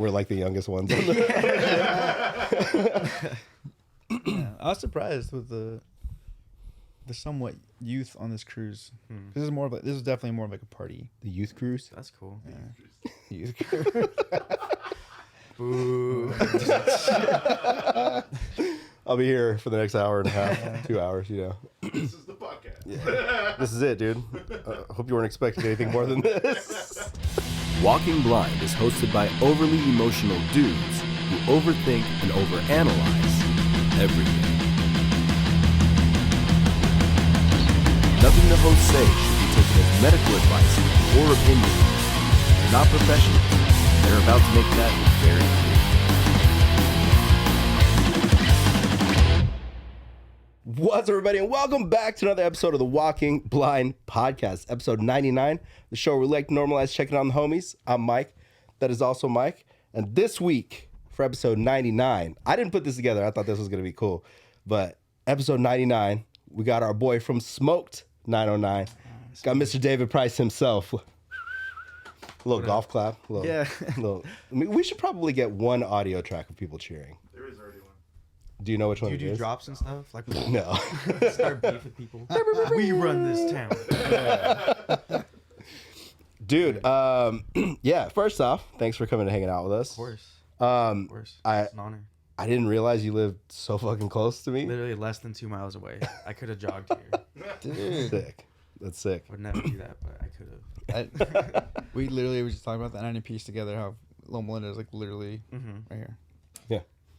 We're like the youngest ones. Yeah, I was surprised with the somewhat youth on this cruise. This is definitely more of like a party. The youth cruise. That's cool. Yeah. Youth cruise. Boo. I'll be here for the next hour and a half, 2 hours. This is the podcast. Yeah. This is it, dude. Hope you weren't expecting anything more than this. Walking Blind is hosted by overly emotional dudes who overthink and overanalyze everything. Nothing the hosts say should be taken as medical advice or opinion. They're not professionals. They're about to make that very clear. What's up, everybody, and welcome back to another episode of the Walking Blind Podcast, episode 99, the show where we like to normalize checking on the homies. I'm Mike. That is also Mike. And this week, for episode 99, I didn't put this together. I thought this was going to be cool. But episode 99, we got our boy from Smoked 909. Got Mr. David Price himself. A little golf clap. We should probably get one audio track of people cheering. There is already one. Do you know which one Do it you do is? drops and stuff? Like No. start beef with people. We run this town. Dude, yeah, first off, thanks for coming and hanging out with us. Of course. Of course. I- It's an honor. I didn't realize you lived so fucking close to me. Literally less than 2 miles away. I could have jogged here. Dude. Sick. That's sick. I would never do that, but I could have. We literally were just talking about that 90 piece together, how Loma Linda is like literally right here.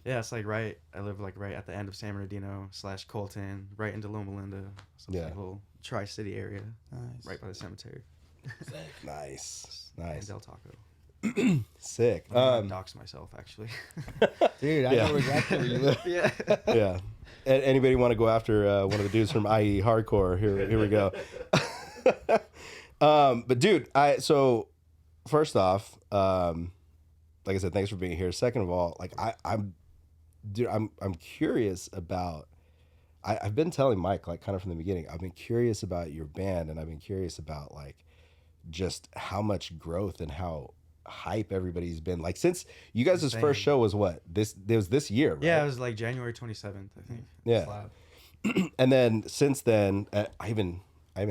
Yeah, it's like right. I live like right at the end of San Bernardino / Colton, right into Loma Linda. So it's Yeah. like a little tri-city area, Nice. right by the cemetery. Nice. And Nice. Del Taco. Sick. I doxed myself, actually. Dude, I Yeah. know exactly where you live. Yeah. Yeah. Anybody want to go after one of the dudes from IE Hardcore? Here we go. But dude, so first off, like I said, thanks for being here. Second of all, like I'm curious about. I've been telling Mike, like, kind of from the beginning, I've been curious about your band, and I've been curious about like just how much growth and how hype everybody's been, like, since you guys' Insane. first show was what, this year, right? Yeah, it was like January 27th, I think. Yeah. Slab. And then since then, I even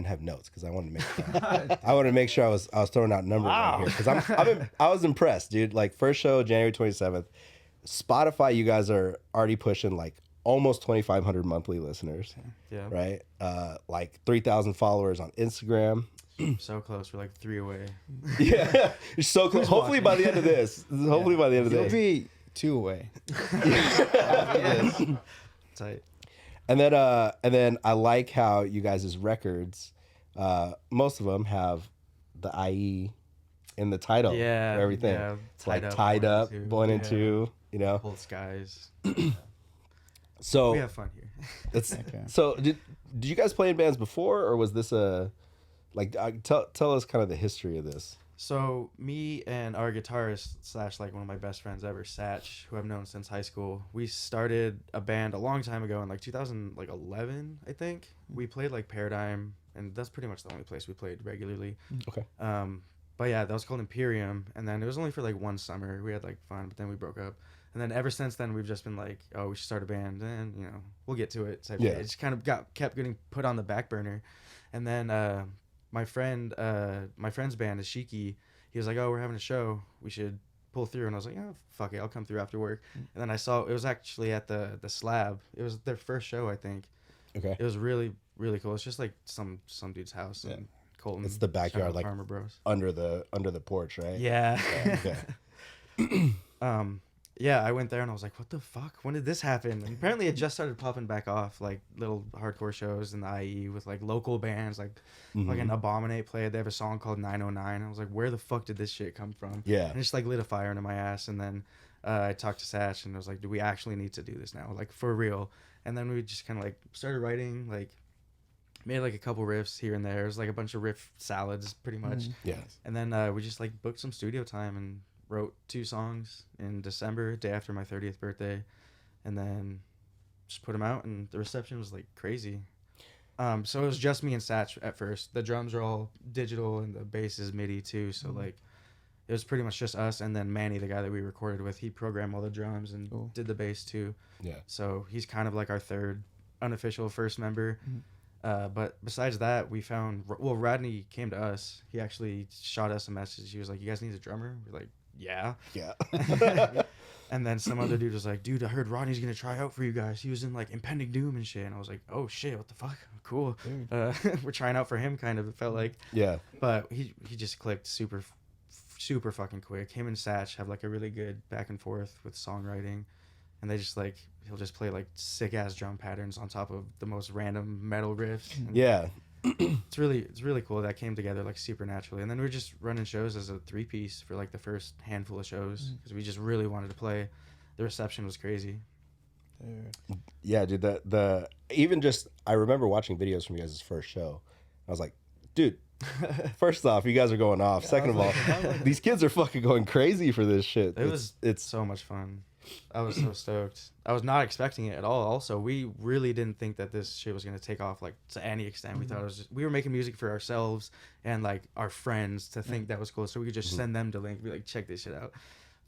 have notes because I wanted to make sure I was throwing out numbers right here because I was impressed, dude. Like, first show January 27th, Spotify, you guys are already pushing like almost 2,500 monthly listeners, Yeah. right? Like 3,000 followers on Instagram. So close. We're like 3 away. Yeah, you're so close. Hopefully by the end of this. Hopefully by the end of You'll this. be 2 away. Tight. And then I like how you guys' records, most of them have the IE in the title. Yeah. For everything. Yeah, It's like tied up, born Yeah. into, you know. Cold skies. So We have fun here. it's Okay. so did you guys play in bands before, or was this a like tell us kind of the history of this? So me and our guitarist / like one of my best friends ever, Satch, who I've known since high school, we started a band a long time ago in like 2011, I think. We played like Paradigm, and that's pretty much the only place we played regularly. Okay. But yeah, that was called Imperium, and then it was only for like one summer. We had like fun, but then we broke up. And then ever since then, we've just been like, oh, we should start a band, and you know, we'll get to it. So Yeah. it just kind of kept getting put on the back burner. And then my friend's band is Shiki. He was like, oh, we're having a show, we should pull through. And I was like, oh, fuck it, I'll come through after work. And then I saw it was actually at the Slab. It was their first show, I think. Okay. It was really, really cool. It's just like some dude's house in Colton. It's the backyard, Shout out like Farmer Bros. under the porch, right? Yeah. Okay. Yeah, I went there and I was like, what the fuck? When did this happen? And apparently it just started popping back off, like little hardcore shows in the IE with like local bands, like fucking Abominate played. They have a song called 909. I was like, where the fuck did this shit come from? Yeah. And it just like lit a fire under my ass. And then I talked to Satch and I was like, do we actually need to do this now? Like, for real. And then we just kind of like started writing, like made like a couple riffs here and there. It was like a bunch of riff salads pretty much. Yeah. And then we just like booked some studio time and wrote 2 songs in December, day after my 30th birthday, and then just put them out, and the reception was like crazy. So it was just me and Satch at first. The drums are all digital and the bass is MIDI too, so like it was pretty much just us, and then Manny, the guy that we recorded with, he programmed all the drums and Cool. did the bass too. Yeah. So he's kind of like our third unofficial first member. But besides that, we found, well, Rodney came to us. He actually shot us a message. He was like, "You guys need a drummer?" We're like, "Yeah." Yeah. And then some other dude was like, "Dude, I heard Rodney's gonna try out for you guys. He was in like Impending Doom and shit." And I was like, "Oh shit, what the fuck? Cool." We're trying out for him, kind of. It felt like, Yeah. but he just clicked super fucking quick. Him and Satch have like a really good back and forth with songwriting, and they just like, he'll just play like sick ass drum patterns on top of the most random metal riffs. And Yeah. it's really cool. That came together like super naturally. And then we were just running shows as a 3-piece for like the first handful of shows because we just really wanted to play. The reception was crazy. Yeah, dude. The even just I remember watching videos from you guys' first show. I was like, dude. First off, you guys are going off. Second of all, these kids are fucking going crazy for this shit. It's so much fun. I was so stoked. I was not expecting it at all. Also, we really didn't think that this shit was gonna take off like to any extent. We thought it was just, we were making music for ourselves and like our friends to think that was cool, so we could just send them the link, be like, check this shit out.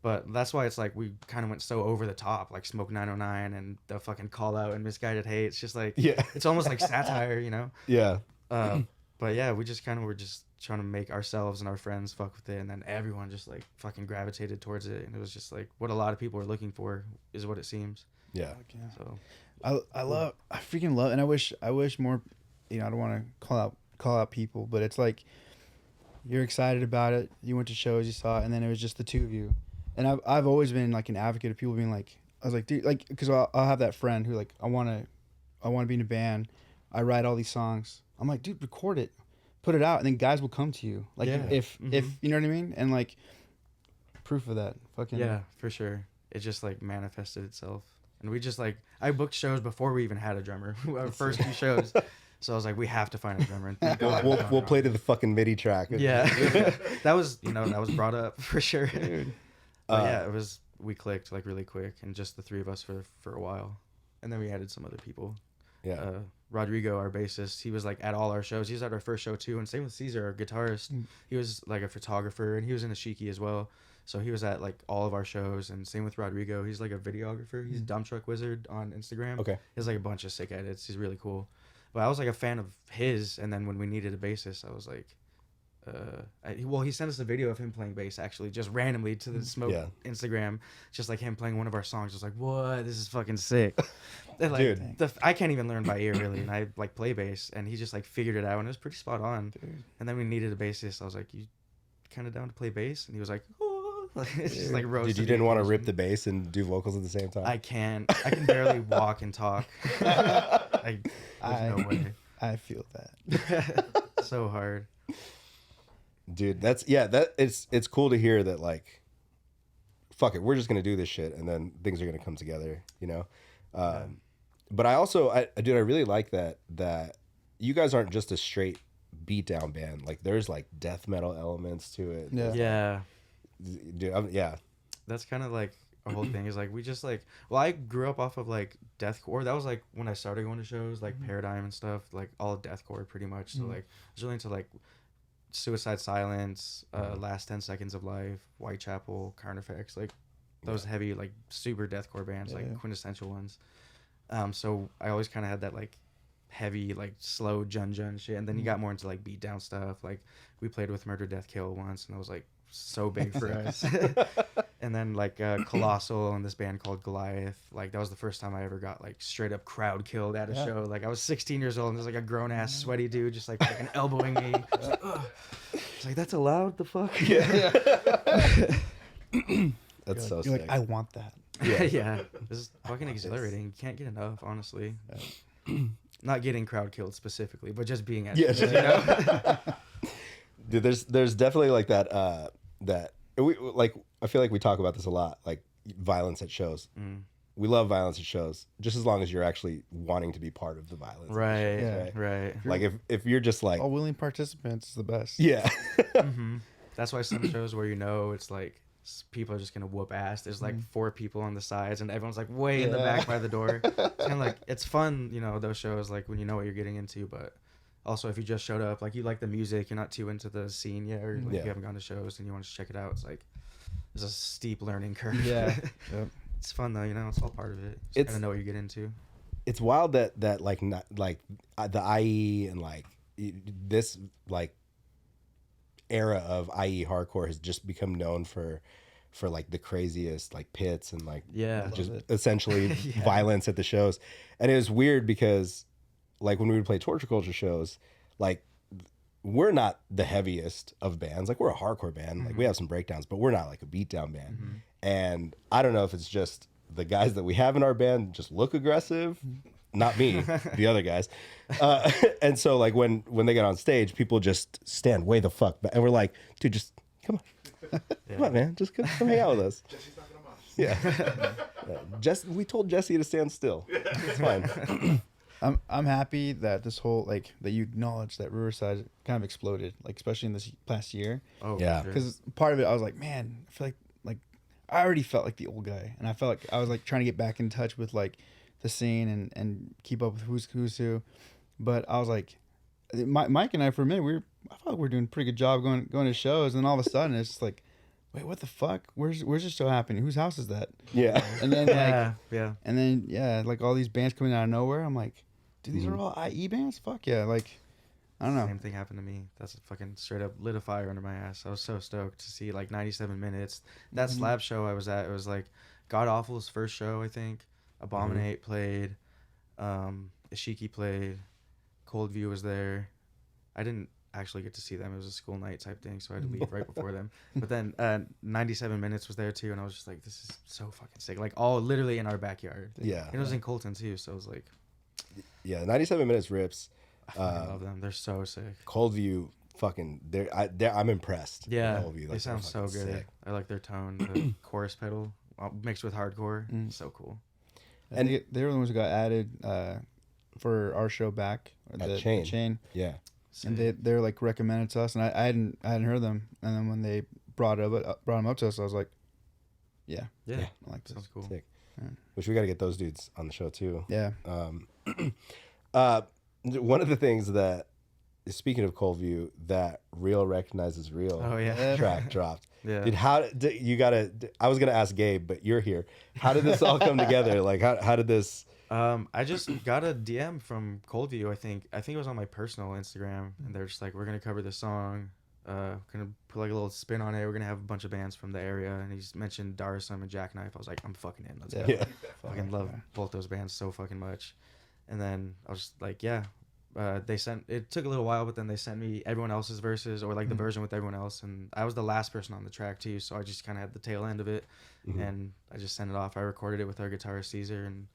But that's why it's like we kind of went so over the top, like Smoke 909 and the fucking Call Out and Misguided Hate. It's just like, Yeah. it's almost like satire, you know? Yeah. But yeah, we just kind of were just trying to make ourselves and our friends fuck with it, and then everyone just like fucking gravitated towards it, and it was just like what a lot of people are looking for is what it seems. Yeah. So I freaking love, and I wish more, you know, I don't want to call out people, but it's like you're excited about it. You went to shows, you saw it, and then it was just the two of you. And I've always been like an advocate of people being like, I was like, dude, like, because I'll have that friend who like I want to be in a band. I write all these songs. I'm like, dude, record it, put it out, and then guys will come to you. Like if you know what I mean, and like proof of that, fucking yeah, for sure. It just like manifested itself, and we just like I booked shows before we even had a drummer. Our first few shows, so I was like, we have to find a drummer. And thank God we found We'll one. play to the fucking MIDI track. Yeah, that was brought up for sure. But yeah, we clicked like really quick, and just the three of us for a while, and then we added some other people. Yeah. Rodrigo, our bassist, he was like at all our shows. He was at our first show too, and same with Caesar, our guitarist. He was like a photographer, and he was in Ashiki as well. So he was at like all of our shows, and same with Rodrigo. He's like a videographer. He's Dump Truck Wizard on Instagram. Okay. He has like a bunch of sick edits. He's really cool. But I was like a fan of his, and then when we needed a bassist, I was like, he sent us a video of him playing bass actually, just randomly to the Smoke Instagram, just like him playing one of our songs. I was like, what? This is fucking sick. And, like, Dude. I can't even learn by ear really, and I like play bass, and he just like figured it out, and it was pretty spot on. Dude. And then we needed a bassist. I was like, you kind of down to play bass? And he was like, oh, it's just like roasted. Dude, you didn't want to rip the bass and do vocals at the same time? I can barely walk and talk. There's no way. I feel that. So hard. Dude, it's cool to hear that, like, fuck it, we're just gonna do this shit, and then things are gonna come together, you know. But I also, I really like that you guys aren't just a straight beat down band. Like, there's like death metal elements to it. Yeah. Dude, yeah. That's kind of like our whole thing is like we just like, well, I grew up off of like deathcore. That was like when I started going to shows like Paradigm and stuff, like all deathcore pretty much. So like I was really into like Suicide Silence, Last 10 Seconds of Life, Whitechapel, Carnifex, like those heavy like super deathcore bands, like quintessential ones. So I always kind of had that like heavy like slow jun shit, and then you got more into like beat down stuff. Like we played with Murder Death Kill once, and that was like so big for us. And then like Colossal and this band called Goliath, like that was the first time I ever got like straight up crowd killed at a show. Like I was 16 years old, and there's like a grown ass sweaty dude just like fucking elbowing me. I was like, ugh. It's like, that's allowed? The fuck? That's so You're sick. like, I want that. Yeah. This is fucking exhilarating. You can't get enough, honestly. Not getting crowd killed specifically, but just being at shows, you know? Dude, there's definitely like that I feel like we talk about this a lot, like violence at shows. We love violence at shows, just as long as you're actually wanting to be part of the violence. Right. Like if you're just like All willing participants is the best. yeah. That's why some shows where you know it's like people are just gonna whoop ass. There's like 4 people on the sides, and everyone's like way in the back by the door. And like it's fun, you know, those shows like when you know what you're getting into, but Also, if you just showed up, like you like the music, you're not too into the scene yet, or like Yeah. you haven't gone to shows and you want to check it out, it's like there's a steep learning curve. Yeah. Yep. It's fun though, you know. It's all part of it. Just It's- kind of know what you get into. It's wild that like not like the IE and like this like era of IE hardcore has just become known for like the craziest like pits and like Yeah. just Love it. essentially Yeah. violence at the shows. And it was weird because like when we would play torture culture shows, like we're not the heaviest of bands. Like we're a hardcore band. Like we have some breakdowns, but we're not like a beatdown band. And I don't know if it's just the guys that we have in our band just look aggressive. Not me, the other guys. And so like when they get on stage, people just stand way the fuck back. And we're like, dude, just come on. Come on, man. Just come hang out with us. Jesse's not gonna mind. Yeah. We told Jesse to stand still. It's fine. I'm happy that this whole like that you acknowledge that Riverside kind of exploded, like especially in this past year. Oh Yeah. for sure. Because part of it, I was like, man, I feel like I already felt like the old guy, and I felt like I was like trying to get back in touch with like the scene and keep up with who's who. But I was like, Mike and I for a minute I felt like we were doing a pretty good job going to shows, and then all of a sudden it's just like, wait, what the fuck? Where's this show happening? Whose house is that? Yeah. And then like yeah. and then yeah, like all these bands coming out of nowhere. I'm like, dude, these are all IE bands? Fuck yeah! Like, I don't know. Same thing happened to me. That's fucking straight up lit a fire under my ass. I was so stoked to see like 97 minutes. That slab show I was at, it was like God Awful's first show, I think. Abominate played, Ishiki played, Cold View was there. I didn't actually get to see them. It was a school night type thing, so I had to leave right before them. But then 97 minutes was there too, and I was just like, this is so fucking sick. Like all literally in our backyard. Yeah. And it was in Colton too, so I was like, Yeah. 97 minutes rips. I fucking love them. They're so sick. Cold View, fucking, I'm impressed. with Yeah, Cold View. they Like, sound they're so fucking good. sick. I like their tone, the chorus pedal mixed with hardcore. So cool. And they were the ones who got added for our show back. Or At the Chain. Chain. Yeah. And they're like recommended to us, and I hadn't heard them. And then when they brought them up to us, I was like, yeah, Yeah, I like this. sounds cool. Sick. Yeah. Which we got to get those dudes on the show too. Yeah. One of the things that, speaking of Cold View, that Real Recognizes Real Oh yeah, track dropped. yeah. Dude, you gotta, I was gonna ask Gabe, but you're here. How did this all come together? Like, how did this? I just got a DM from Cold View. I think it was on my personal Instagram, and they're just like, "We're gonna cover this song. Gonna put like a little spin on it. We're gonna have a bunch of bands from the area." And he's mentioned Darsum and Jackknife. I was like, "I'm fucking in. Let's go." Yeah. Fucking love both those bands so fucking much. And then I was just like, yeah. It took a little while, but then they sent me everyone else's verses or like the version with everyone else, and I was the last person on the track too, so I just kind of had the tail end of it, and I just sent it off. I recorded it with our guitarist Caesar and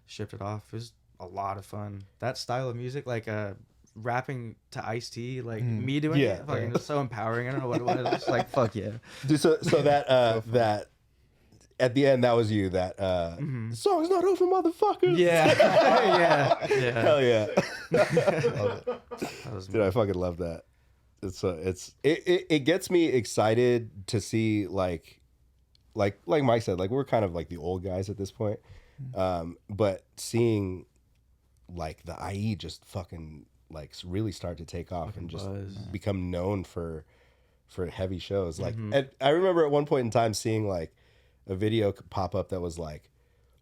shipped it off. It was a lot of fun. That style of music, like rapping to Ice-T, like me doing Yeah. it, fucking was so empowering. I don't know what it was. I was like, fuck yeah. Dude, so that that at the end that was you. That the song's not over, motherfuckers. Yeah, yeah. Hell yeah. That was Dude, I fucking love that. It gets me excited to see like Mike said, like we're kind of like the old guys at this point, but seeing like the IE just fucking like really start to take off and just buzz. become known for heavy shows. Like, and I remember at one point in time seeing like a video pop up that was like,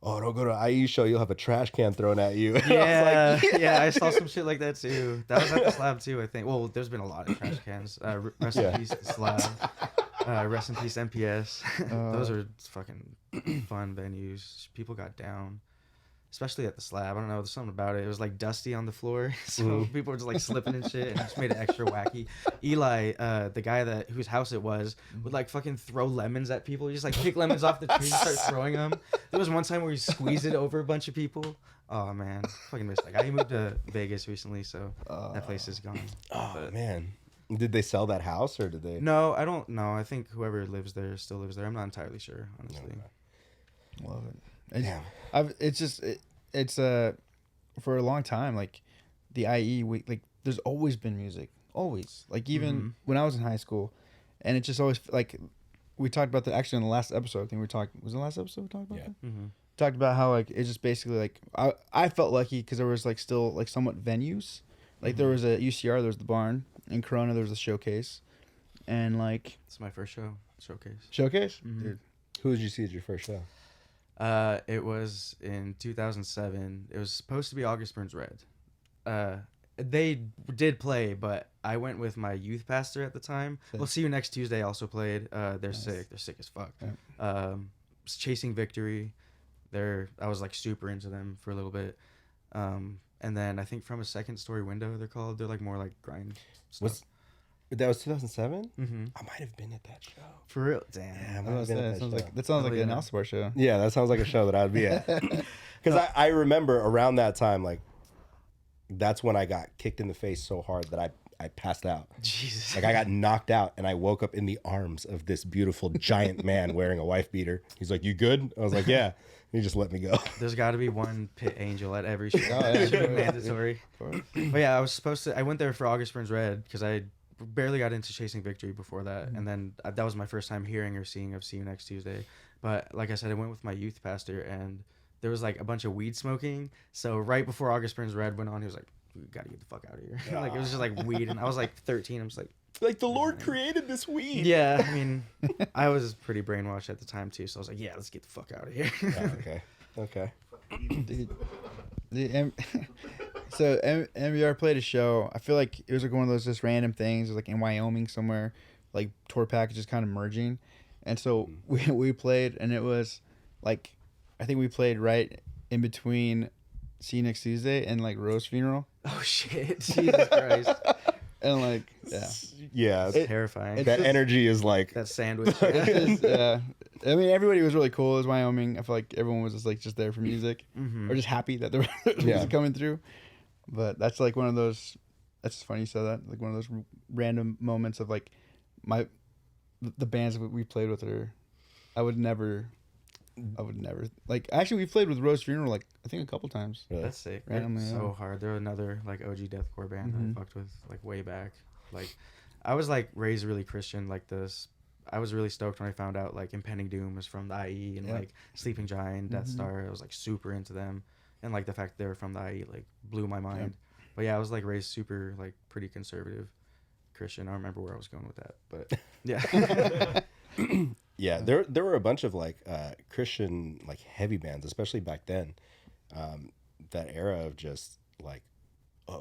"Oh, don't go to IE show, you'll have a trash can thrown at you." And I was like, Yeah, I saw some shit like that too. That was at the Slab too, I think. Well, there's been a lot of trash cans. Rest in peace, the Slab. Rest in peace, MPS. Those are fucking fun venues. People got down, especially at the Slab. I don't know, there's something about it. It was like dusty on the floor, so people were just like slipping and shit, and it just made it extra wacky. Eli, the guy whose house it was, would like fucking throw lemons at people. He just like pick lemons off the tree and start throwing them. There was one time where he squeezed it over a bunch of people. Oh man, fucking missed that guy. He moved to Vegas recently, so that place is gone. "Oh But- man, did they sell that house or did they?" No, I don't know. I think whoever lives there still lives there. I'm not entirely sure, honestly. Love it. Damn. It's for a long time, like the IE, like there's always been music, always. Like even when I was in high school, and it just always like we talked about that actually in the last episode. I think was it the last episode we talked about that? Talked about how like it's just basically like I felt lucky because there was like still like somewhat venues Like there was a UCR, there was the barn. In Corona, there was a showcase. And like... It's my first showcase. Showcase? Mhm. Dude. Who did you see at your first show? It was in 2007. It was supposed to be August Burns Red. They did play, but I went with my youth pastor at the time. Sick. We'll See You Next Tuesday also played. They're Nice. sick. They're sick as fuck. Yeah. Chasing Victory. I was like super into them for a little bit. And then I think From a Second Story Window, they're called. They're like more like grind stuff. That was 2007? Mm-hmm. I might have been at that show. For real? Damn. Yeah, I I might have was been gonna at say, that show. that sounds like Oh, an yeah. Alsaybar show. Yeah, that sounds like a show that I'd be at. Because I remember around that time, like, that's when I got kicked in the face so hard that I passed out. Jesus. Like, I got knocked out, and I woke up in the arms of this beautiful giant man wearing a wife beater. He's like, "You good?" I was like, "Yeah." And he just let me go. There's got to be one pit angel at every show. Oh, yeah. It should be mandatory. But yeah, I went there for August Burns Red because I barely got into Chasing Victory before that. And then that was my first time hearing or seeing of See You Next Tuesday. But like I said, I went with my youth pastor and there was like a bunch of weed smoking. So right before August Burns Red went on, he was like, "We got to get the fuck out of here." Like it was just like weed. And I was like 13. I'm just like, Like, the Lord created this weed. yeah, I mean, I was pretty brainwashed at the time too. So I was like, yeah, let's get the fuck out of here. Okay. Okay. Dude, MBR played a show. I feel like it was like one of those just random things. It was like in Wyoming somewhere, like tour packages kind of merging, and so we played, and it was like, I think we played right in between See You Next Tuesday and like Rose Funeral, Oh shit. Jesus Christ. and like yeah, Yeah. It's terrifying. that energy is like, That sandwich. it's just, yeah. I mean, everybody was really cool. It was Wyoming. I feel like everyone was just there for music, Mhm. or just happy that there was music coming through. But that's like one of those. That's just funny you said that. Like one of those random moments of like the bands that we played with are. I would never. Like actually, we played with Rose Funeral like I think a couple times. really? That's sick. They're Randomly, so yeah. hard. They're another like OG deathcore band Mhm. I fucked with like way back. Like I was like raised really Christian. Like this, I was really stoked when I found out like Impending Doom was from the IE and Yeah. like Sleeping Giant, Death Mhm. Star. I was like super into them, and like the fact that they were from the IE like blew my mind. But yeah, I was like raised super like pretty conservative Christian. I don't remember where I was going with that, but yeah. Yeah, there were a bunch of like Christian like heavy bands, especially back then. That era of just like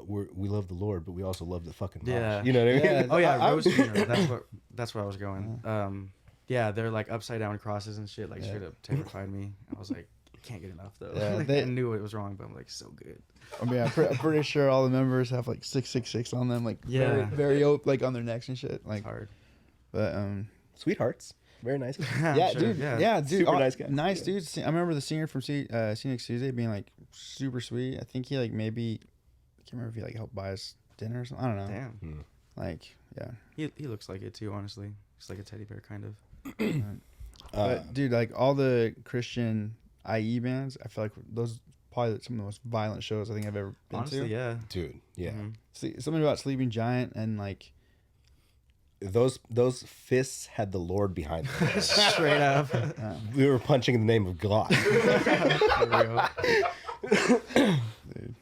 we love the Lord, but we also love the fucking mosh. Yeah. You know what I mean? Yeah. Oh yeah, I- Rose Funeral. That's where I was going. Yeah, they're like upside down crosses and shit. Like straight up terrified me. I was like, I can't get enough though. Yeah, Like, they- I knew it was wrong, but I'm like, so good. I mean, I'm pretty sure all the members have like 666 on them, like Yeah. very open, like on their necks and shit. Like, It's hard. but Sweethearts, very nice. I'm yeah, sure, dude, yeah, dude, Super all- nice guy. nice dudes. I remember the singer from See Next Tuesday being like super sweet. I think he like maybe I can't remember if he like helped buy us dinner or something. I don't know. Damn. Like, yeah. He looks like it too. Honestly, he's like a teddy bear kind of. But dude, like all the Christian IE bands, I feel like those probably some of the most violent shows I think I've ever been Honestly, to. yeah. Dude, yeah. Mhm. See, something about Sleeping Giant and like Those fists had the Lord behind them. Straight up. We were punching in the name of God. For real. dude.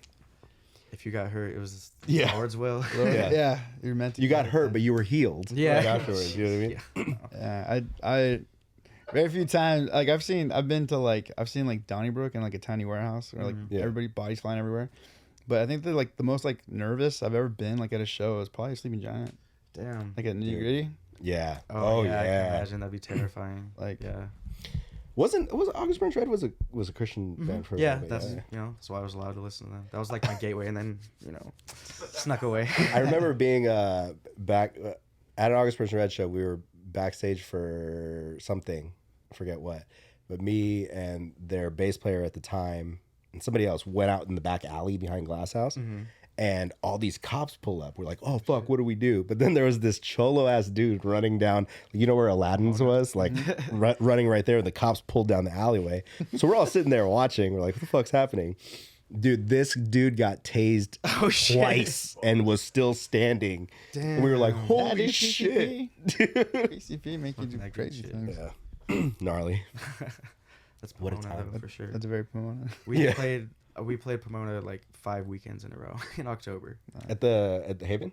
If you got hurt, it was Yeah. the Lord's will. Yeah. Yeah, you're meant to. You be got like hurt, that. but you were healed. Yeah. Right afterwards. You know what I mean? Yeah. Yeah, I very few times like I've seen like Donnybrook in like a tiny warehouse where like Yeah. everybody bodies flying everywhere. But I think that like the most like nervous I've ever been like at a show is probably Sleeping Giant. Damn. Like at Nitty Gritty. Yeah. Oh, yeah. I can yeah. imagine that'd be terrifying. Like- yeah. Was August Burns Red was a Christian band for a Yeah, little bit, that's that's why I was allowed to listen to them. That was like my gateway, and then snuck away. I remember being back at an August Burns Red show. We were backstage for something, I forget what, but me and their bass player at the time and somebody else went out in the back alley behind Glass House. And all these cops pull up. We're like, oh, fuck, what do we do? But then there was this cholo-ass dude running down, you know where Aladdin's was? Like, running right there, and the cops pulled down the alleyway. So we're all sitting there watching. We're like, what the fuck's happening? Dude, this dude got tased twice and was still standing. And we were like, holy That shit. PCP. PCP make you do Fucking that good crazy shit. things. Yeah. Gnarly. That's What a Pomona, time. though, for sure. That's a very Pomona. We played Pomona like 5 weekends in a row in October. At the Haven?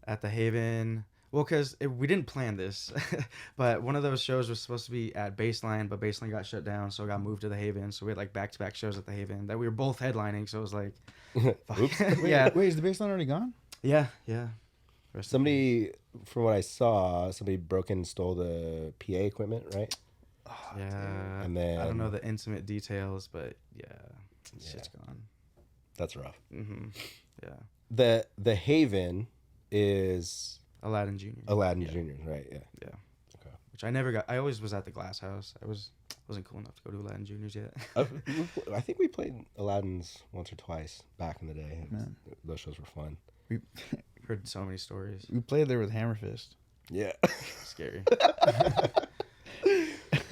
At the Haven. Well, because we didn't plan this, but one of those shows was supposed to be at Baseline, but Baseline got shut down, so it got moved to the Haven. So we had like back-to-back shows at the Haven that we were both headlining. So it was like, Oops. yeah, Wait, is the baseline already gone? yeah. Somebody, from what I saw, somebody broke in and stole the PA equipment, right? Yeah. And then I don't know the intimate details, but yeah, shit's gone. That's rough. Mm-hmm. Yeah. The Haven is Aladdin Jr. Aladdin Jr., right? Yeah. Yeah. Okay. Which I never got. I always was at the Glass House. Wasn't cool enough to go to Aladdin Juniors yet. I think we played Aladdin's once or twice back in the day. Man. Those shows were fun. We Heard so many stories. we played there with Hammerfist. Yeah. Scary.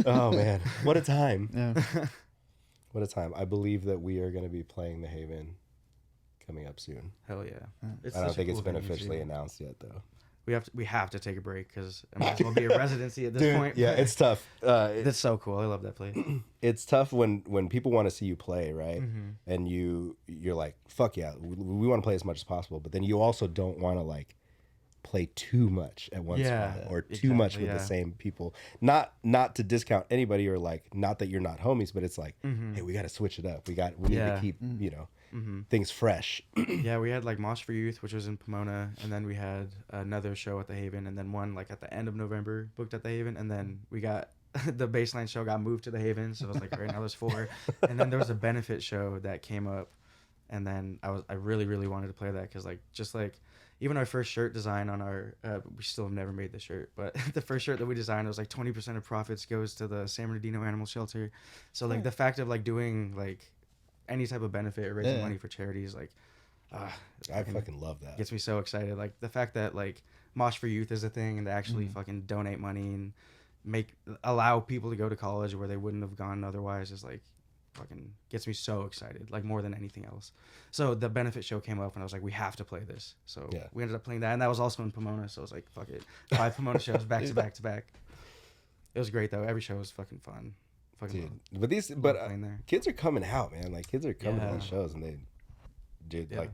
Oh man, what a time! Yeah. What a time! I believe that we are going to be playing the Haven coming up soon. Hell yeah. It's I don't such a think it's cool been venue, officially too. announced yet, though. We have to take a break because it might as well be a residency at this Dude, point. yeah, it's tough. That's so cool. I love that place. It's tough when people want to see you play, right? Mm-hmm. And you're like, fuck yeah, we want to play as much as possible, but then you also don't want to like play too much at one Yeah, spot or too much exactly, with the yeah. same people. Not to discount anybody or like not that you're not homies, but it's like, Mm-hmm. hey, we got to switch it up. We need to keep things fresh. Yeah, we had like Mosh for Youth, which was in Pomona, and then we had another show at the Haven, and then one like at the end of November booked at the Haven, and then we got the Baseline show got moved to the Haven, so it was like, all right, now there's 4, and then there was a benefit show that came up, and then I really wanted to play that because like just like even our first shirt design on our we still have never made the shirt, but the first shirt that we designed, it was like 20% of profits goes to the San Bernardino Animal Shelter, so like the fact of like doing like any type of benefit or raising money for charities, like I fucking love that. gets me so excited. Like the fact that like Mosh for Youth is a thing and they actually fucking donate money and allow people to go to college where they wouldn't have gone otherwise is like fucking gets me so excited, like more than anything else. So the benefit show came up and I was like, we have to play this. So we ended up playing that, and that was also in Pomona, so I was like, fuck it, 5 Pomona shows back to back to back. It was great though. Every show was fucking fun. Dude, Love but playing there. kids are coming out, man. Like kids are coming to Yeah. these shows, and Yeah. like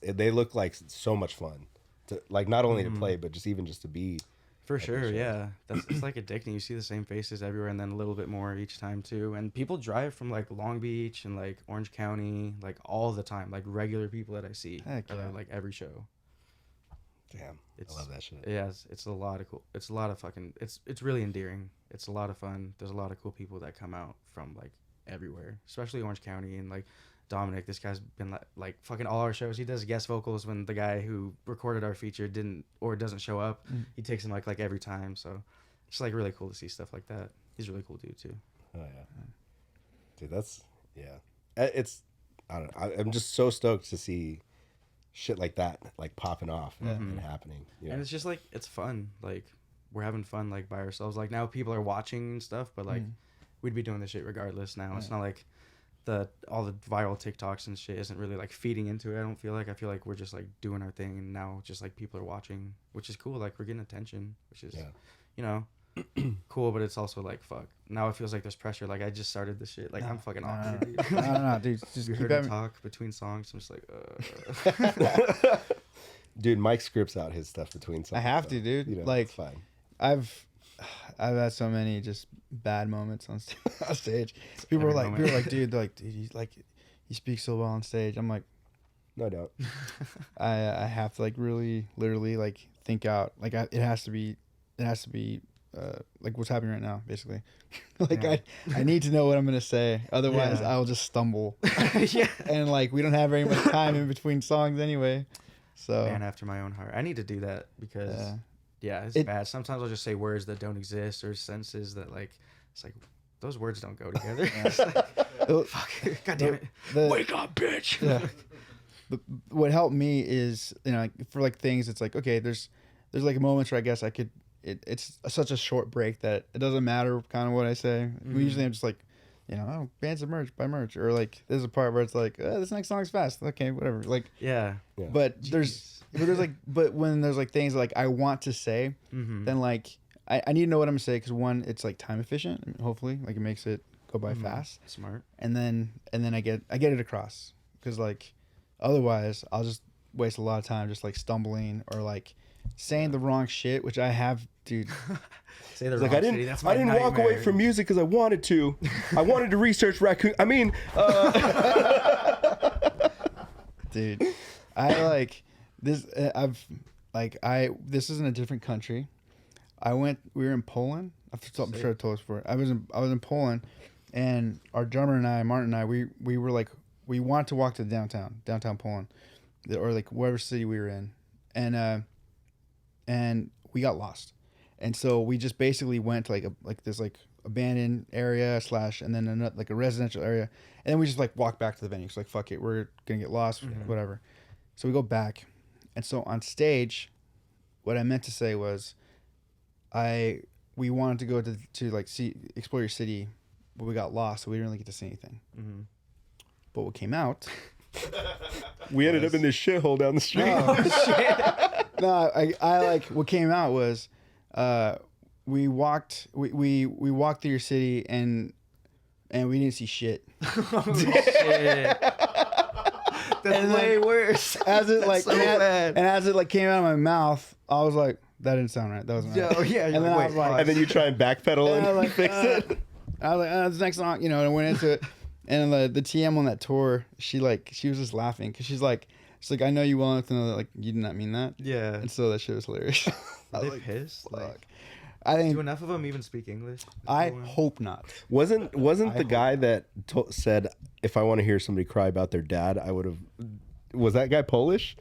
they look like so much fun. To like not only to play, but just to be. For at the sure, shows. yeah. It's like addicting. You see the same faces everywhere, and then a little bit more each time too. And people drive from like Long Beach and like Orange County, like all the time. Like regular people that I see, Heck are yeah. like every show. Damn, I love that shit. Yeah, it's a lot of cool. It's a lot of fucking. It's really endearing. It's a lot of fun. There's a lot of cool people that come out from like everywhere, especially Orange County and like Dominic. This guy's been like fucking all our shows. He does guest vocals when the guy who recorded our feature doesn't show up. He takes him like every time. So it's like really cool to see stuff like that. He's a really cool dude too. Oh yeah, dude, that's it's I don't know. I'm just so stoked to see shit like that like popping off and happening. You know? And it's just like it's fun. Like we're having fun like by ourselves. Like now people are watching and stuff, but like we'd be doing this shit regardless now. It's not like all the viral TikToks and shit isn't really like feeding into it. I feel like we're just like doing our thing, and now just like people are watching, which is cool. Like we're getting attention, which is you know cool, but it's also like fuck. Now it feels like there's pressure. Like I just started this shit. Like I'm fucking awkward, dude. No, dude. Just You keep heard me at talk between songs. I'm just like Dude, Mike scripts out his stuff between songs. I have so, to, dude. You know, Like, it's fine. I've had so many just bad moments on stage. People are like, dude, you speak so well on stage. I'm like, No doubt. I have to like really, literally like think out. Like it has to be like what's happening right now, basically. Like I need to know what I'm gonna say, otherwise I'll just stumble. yeah. And like we don't have very much time in between songs anyway. So Man after my own heart. I need to do that because it's bad. Sometimes I'll just say words that don't exist or sentences that like it's like those words don't go together. It's like, fuck. God damn it. Wake up, bitch. Yeah. What helped me is, you know, like, for like things, it's like, okay, there's like moments where I guess I could. It's such a short break that it doesn't matter kind of what I say. Usually I'm just like, you know, oh, bands of merch, buy merch, or like there's a part where it's like, this next song's fast, okay, whatever. Like Yeah. But but when there's like things like I want to say, then like I need to know what I'm gonna say because one, it's like time efficient. Hopefully, like it makes it go by fast, Smart. and then I get it across, because like otherwise I'll just waste a lot of time just like stumbling or like saying the wrong shit, which I have, dude. Say the It's wrong like I city. didn't That's my I didn't walk away nightmare. from music because I wanted to. I wanted to research raccoon. I mean, Dude, I like this. This is in a different country. We were in Poland. I'm sure I told us before. I was in Poland, and our drummer and I, Martin and I, we were like, we wanted to walk to downtown Poland, or like whatever city we were in, and we got lost, and so we just basically went to this abandoned area / and then another, like a residential area, and then we just like walked back to the venue. So like, fuck it, we're gonna get lost, whatever. So we go back, and so on stage, what I meant to say was, we wanted to go to like explore your city, but we got lost, so we didn't really get to see anything. Mm-hmm. But what came out, we ended up in this shithole down the street. no, I like what came out was, we walked through your city and we didn't see shit. Shit. That's way worse. As it like so bad. and as it like came out of my mouth, I was like, that didn't sound right. That wasn't right. Oh yeah. And then I was like, And then you try and backpedal and I and was like, fix it. I was like, this next song, and I went into it, and the TM on that tour, she was just laughing because she's like, I know you well enough to know that like you did not mean that, yeah. and so that shit was hilarious. I Are was they like, pissed? fuck. Like, I do think enough of them even speak English? I hope not. Wasn't the hope guy that said, if I want to hear somebody cry about their dad, I would have. Was that guy Polish?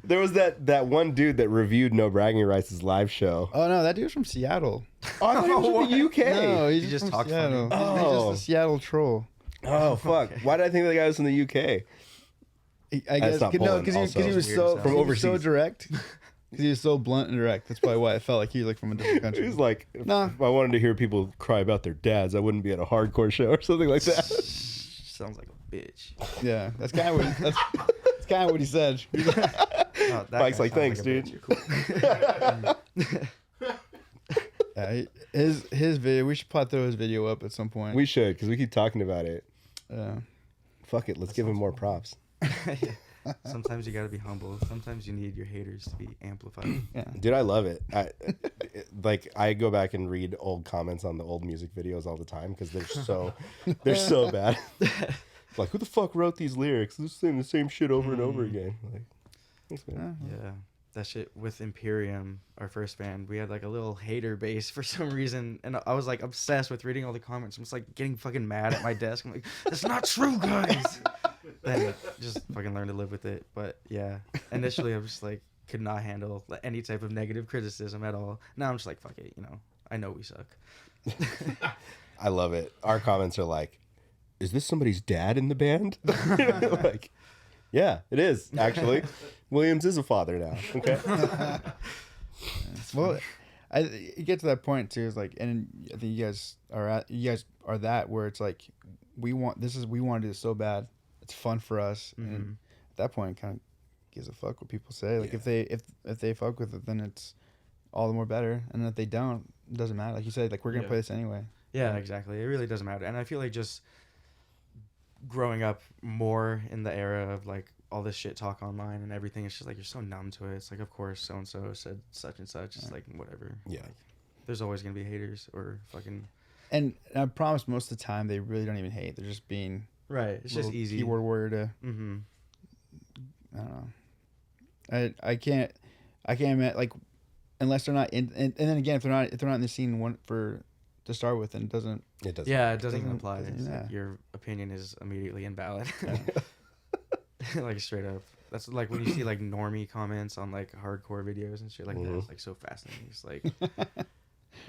there was that one dude that reviewed No Bragging Rights' live show. Oh no, that dude's from Seattle. Oh, I thought he was from the UK. No, He he's just from talks Seattle. funny. He's Oh. just a Seattle troll. Oh fuck! Why did I think the guy was from the UK? I guess not no, Poland, because also. he was Weird so sound. From he was so overseas. direct. Because he was so blunt and direct. That's probably why I felt like he was like from a different country. He was like, if Nah. I wanted to hear people cry about their dads, I wouldn't be at a hardcore show or something like that. Sounds like a bitch. Yeah, that's kind of what that's kind of what he said. Oh, that Mike's guy like, sounds "Thanks, a dude." bitch. You're cool. Yeah, his video. We should probably throw his video up at some point. We should, because we keep talking about it. Yeah. Fuck it, let's give him more props. Sometimes you gotta be humble. Sometimes you need your haters to be amplified. Yeah. Dude, I love it. I go back and read old comments on the old music videos all the time because they're so bad. Like, who the fuck wrote these lyrics? They're saying the same shit over and over again. Like, thanks, man. Yeah, that shit with Imperium, our first band, we had like a little hater base for some reason, and I was like obsessed with reading all the comments. I'm just like getting fucking mad at my desk. I'm like, that's not true, guys. Then just fucking learn to live with it. But yeah, initially I was just like could not handle any type of negative criticism at all. Now I'm just like, fuck it, I know we suck. I love it. Our comments are like, is this somebody's dad in the band? Like, yeah, it is, actually. Williams is a father now. Okay. Well, you get to that point too. Is like, and I think you guys are that where it's like we want to do this so bad. It's fun for us, and at that point, it kind of gives a fuck what people say. Like if they fuck with it, then it's all the more better. And if they don't, it doesn't matter. Like you said, like we're gonna play this anyway. Yeah, exactly. It really doesn't matter. And I feel like just growing up more in the era of like all this shit talk online and everything, it's just like you're so numb to it. It's like, of course, so and so said such and such. It's like whatever. Yeah. Like, there's always gonna be haters or fucking. And I promise, most of the time they really don't even hate. They're just being Right. It's just easy. keyboard warrior to. Mm-hmm. I don't know. I can't admit, like, unless they're not in, and then again, if they're not in the scene to start with, then it doesn't. It does. Yeah, it doesn't even doesn't- apply. doesn't- It's yeah. like your opinion is immediately invalid. Like straight up. That's like when you see like normie comments on like hardcore videos and shit like that. It's like so fascinating. It's like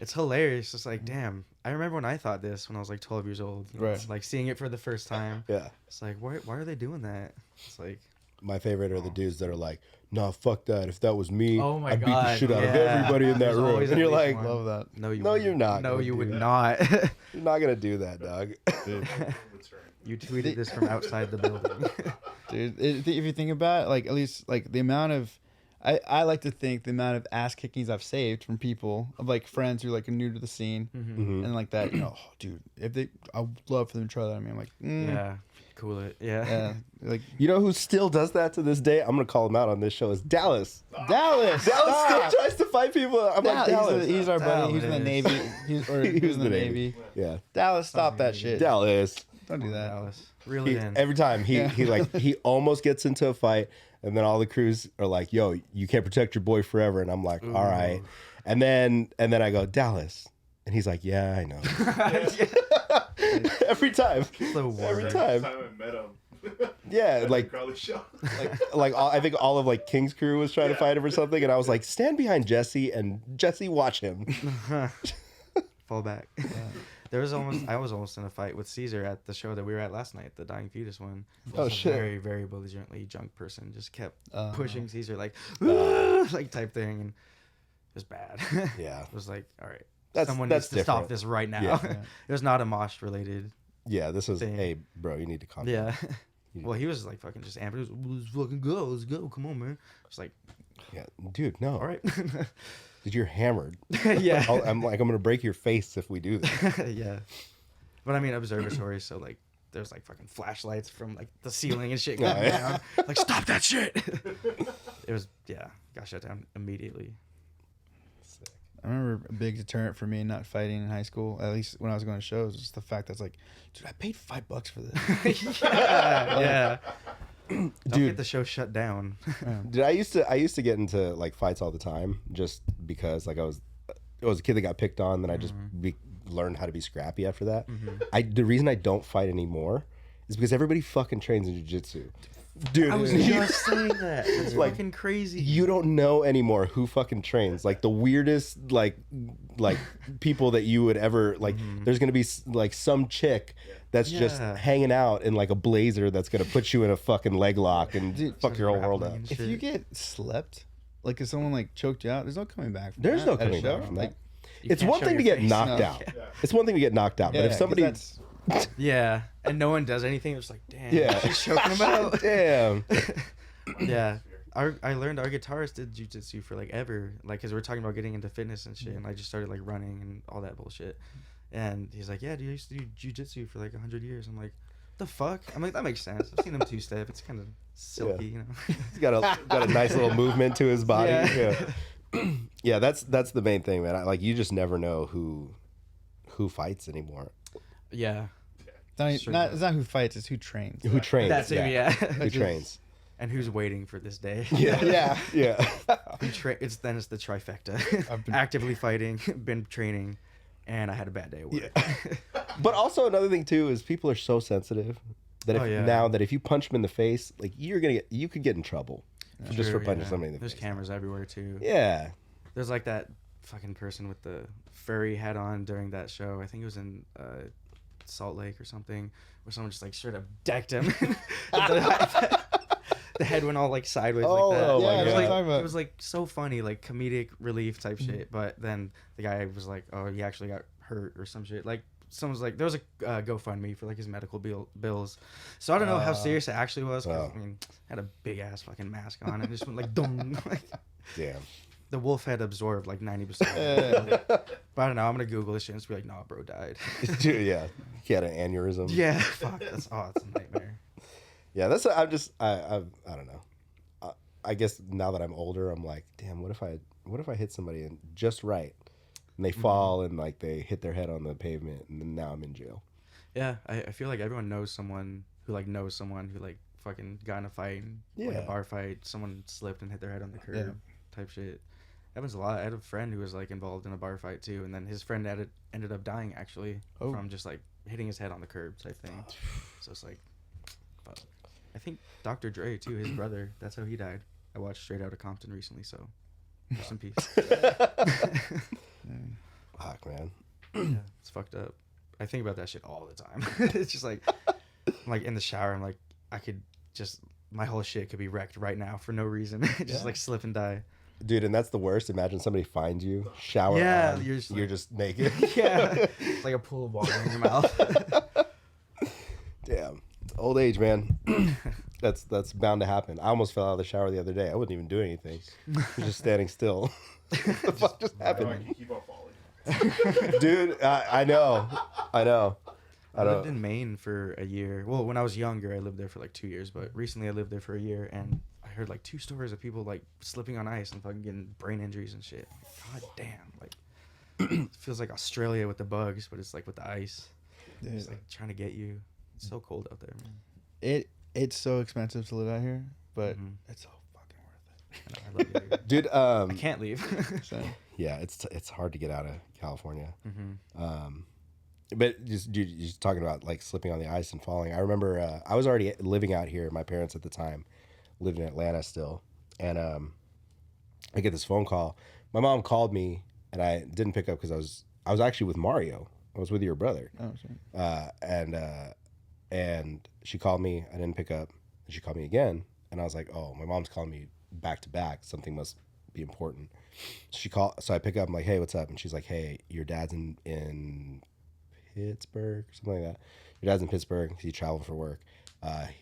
it's hilarious. It's like, damn. I remember when I thought this when I was like 12 years old. Right. It's like seeing it for the first time. Yeah. It's like, why are they doing that? It's like, My favorite are the dudes that are like, nah, fuck that. If that was me, Oh my I'd beat the God, shut out of yeah. everybody in that There's room. always And at you're least like, one. Love that. no, you No, wouldn't. you're not No, gonna you do would that. not. you're not going to do that, dog. You tweeted this from outside the building. Dude, if you think about it, like at least like the amount of I like to think the amount of ass kickings I've saved from people of like friends who like are new to the scene and like that, you know, oh, dude, I would love for them to try that. I mean, I'm like, Yeah, cool it. Yeah. like You know who still does that to this day? I'm gonna call him out on this show. Is Dallas. Dallas. Dallas still tries to fight people. I'm like, Dallas. He's our buddy. He's in the Dallas. Navy. He was in the Navy. Yeah, Dallas, stop that shit. Dallas. Don't do that. Dallas. Really in. Every time he almost gets into a fight, and then all the crews are like, "Yo, you can't protect your boy forever," and I'm like, "All right," and then I go, "Dallas," and he's like, "Yeah, I know." Every time, The every worst. time, Time I met him. yeah, like Crowley show. I think all of like King's crew was trying to fight him or something, and I was like, "Stand behind Jesse and Jesse watch him." Fall back. I was almost in a fight with Caesar at the show that we were at last night, the Dying Fetus one. Oh, A shit. Very, very belligerently drunk person just kept pushing Caesar like, like type thing, and it was bad. Yeah, It was like, all right, That's- someone that's needs to stop different. this right now. Yeah. It was not a mosh related. yeah. This is, Thing. hey, bro, you need to calm down. Yeah. Well, he was like fucking just amped. He was, let's fucking go, let's go, come on, man. It's like, Yeah, dude, no. all right. Dude, you're hammered. Yeah. I'm gonna break your face if we do this. Yeah. But I mean, observatory, so like there's like fucking flashlights from like the ceiling and shit going down. Like, stop that shit. It was, got shut down immediately. I remember a big deterrent for me not fighting in high school, at least when I was going to shows, was the fact that's like, dude, I paid $5 for this. Yeah. Don't Dude. get the show shut down. Dude, I used to get into like fights all the time just because like I was a kid that got picked on, then I just learned how to be scrappy after that. The reason I don't fight anymore is because everybody fucking trains in jiu-jitsu. Dude, I was just saying that. That's Like, fucking crazy. you don't know anymore who fucking trains. Like the weirdest like people that you would ever like. There's gonna be like some chick that's just Yeah. hanging out in like a blazer that's gonna put you in a fucking leg lock and fuck your whole world up. Grappling and If shit. you get slept, like if someone like choked you out, there's no coming back from There's that no at a coming show. back from Like, that. You It's can't one show thing to your get face. knocked No. out. It's one thing to get knocked out, but if 'cause somebody, that's- Yeah, and no one does anything. It's like, damn, yeah, she's choking him out. damn, Yeah, I learned our guitarist did jujitsu for like ever, like because we're talking about getting into fitness and shit, and I just started like running and all that bullshit, and he's like, yeah, dude, I used to do jujitsu for like 100 years. I'm like, the fuck? I'm like, that makes sense. I've seen him two-step. It's kind of silky, you know. he's got a nice little movement to his body. Yeah. Yeah, that's the main thing, man. Like you just never know who fights anymore. Yeah, it's not who fights, it's who trains. Who trains? that's it. Yeah, Who trains? and who's waiting for this day? Yeah. It's the trifecta. I've been- Actively fighting, been training, and I had a bad day at work. But also another thing too is people are so sensitive that if you punch them in the face, like you could get in trouble just for True, punching yeah. somebody in the There's face. cameras everywhere too. Yeah. There's like that fucking person with the furry hat on during that show. I think it was in Salt Lake or something, where someone just like straight up decked him. The head went all like sideways Oh, like that. oh my it was God. like Talking about- it was like so funny, like comedic relief type shit. But then the guy was like, "Oh, he actually got hurt or some shit." Like someone's like, there was a GoFundMe for like his medical bills. So I don't know how serious it actually was. 'Cause, I mean, had a big ass fucking mask on and just went like, dum. Like, Damn. the wolf had absorbed like 90%. But I don't know. I'm gonna Google this shit and just be like, "Nah, bro died." Dude, yeah. He had an aneurysm. Yeah, fuck. That's it's a nightmare. Yeah, I don't know. I guess now that I'm older, I'm like, damn, what if I hit somebody and just right, and they fall and like they hit their head on the pavement, and then now I'm in jail. Yeah, I feel like everyone knows someone who like fucking got in a fight, and, like a Yeah. bar fight. Someone slipped and hit their head on the curb, type shit. Happens a lot. I had a friend who was like involved in a bar fight too, and then his friend ended up dying actually from just like hitting his head on the curb type thing. So it's like, fuck. I think Dr. Dre too, his brother. That's how he died. I watched Straight Outta Compton recently, so rest in peace. Fuck, man. Yeah, it's fucked up. I think about that shit all the time. It's just like, I'm like in the shower. I'm like, I could just, my whole shit could be wrecked right now for no reason. Just like slip and die. Dude, and that's the worst. Imagine somebody finds you, shower Yeah, on, you're you're just just naked. Yeah, it's like a pool of water in your mouth. Damn. It's old age, man. That's bound to happen. I almost fell out of the shower the other day. I wasn't even doing anything. I was just standing still. What the fuck just happened? You keep on falling. Dude, I know. I lived in Maine for a year. Well, when I was younger, I lived there for like 2 years, but recently I lived there for a year, and I heard like 2 stories of people like slipping on ice and fucking getting brain injuries and shit. God damn, like it feels like Australia with the bugs, but it's like with the ice. It's like trying to get you. It's so cold out there, man. It's so expensive to live out here, but it's so fucking worth it. I love it here. Dude, I can't leave. So, yeah, it's hard to get out of California. Mm-hmm. But just talking about like slipping on the ice and falling. I remember I was already living out here. My parents at the time lived in Atlanta still, and I get this phone call. My mom called me, and I didn't pick up because I was actually with Mario. I was with your brother. oh, sorry. And she called me. I didn't pick up. And she called me again, and I was like, "Oh, my mom's calling me back to back. Something must be important." So I pick up. I'm like, "Hey, what's up?" And she's like, "Hey, your dad's in Pittsburgh," or something like that. Your dad's in Pittsburgh. He traveled for work.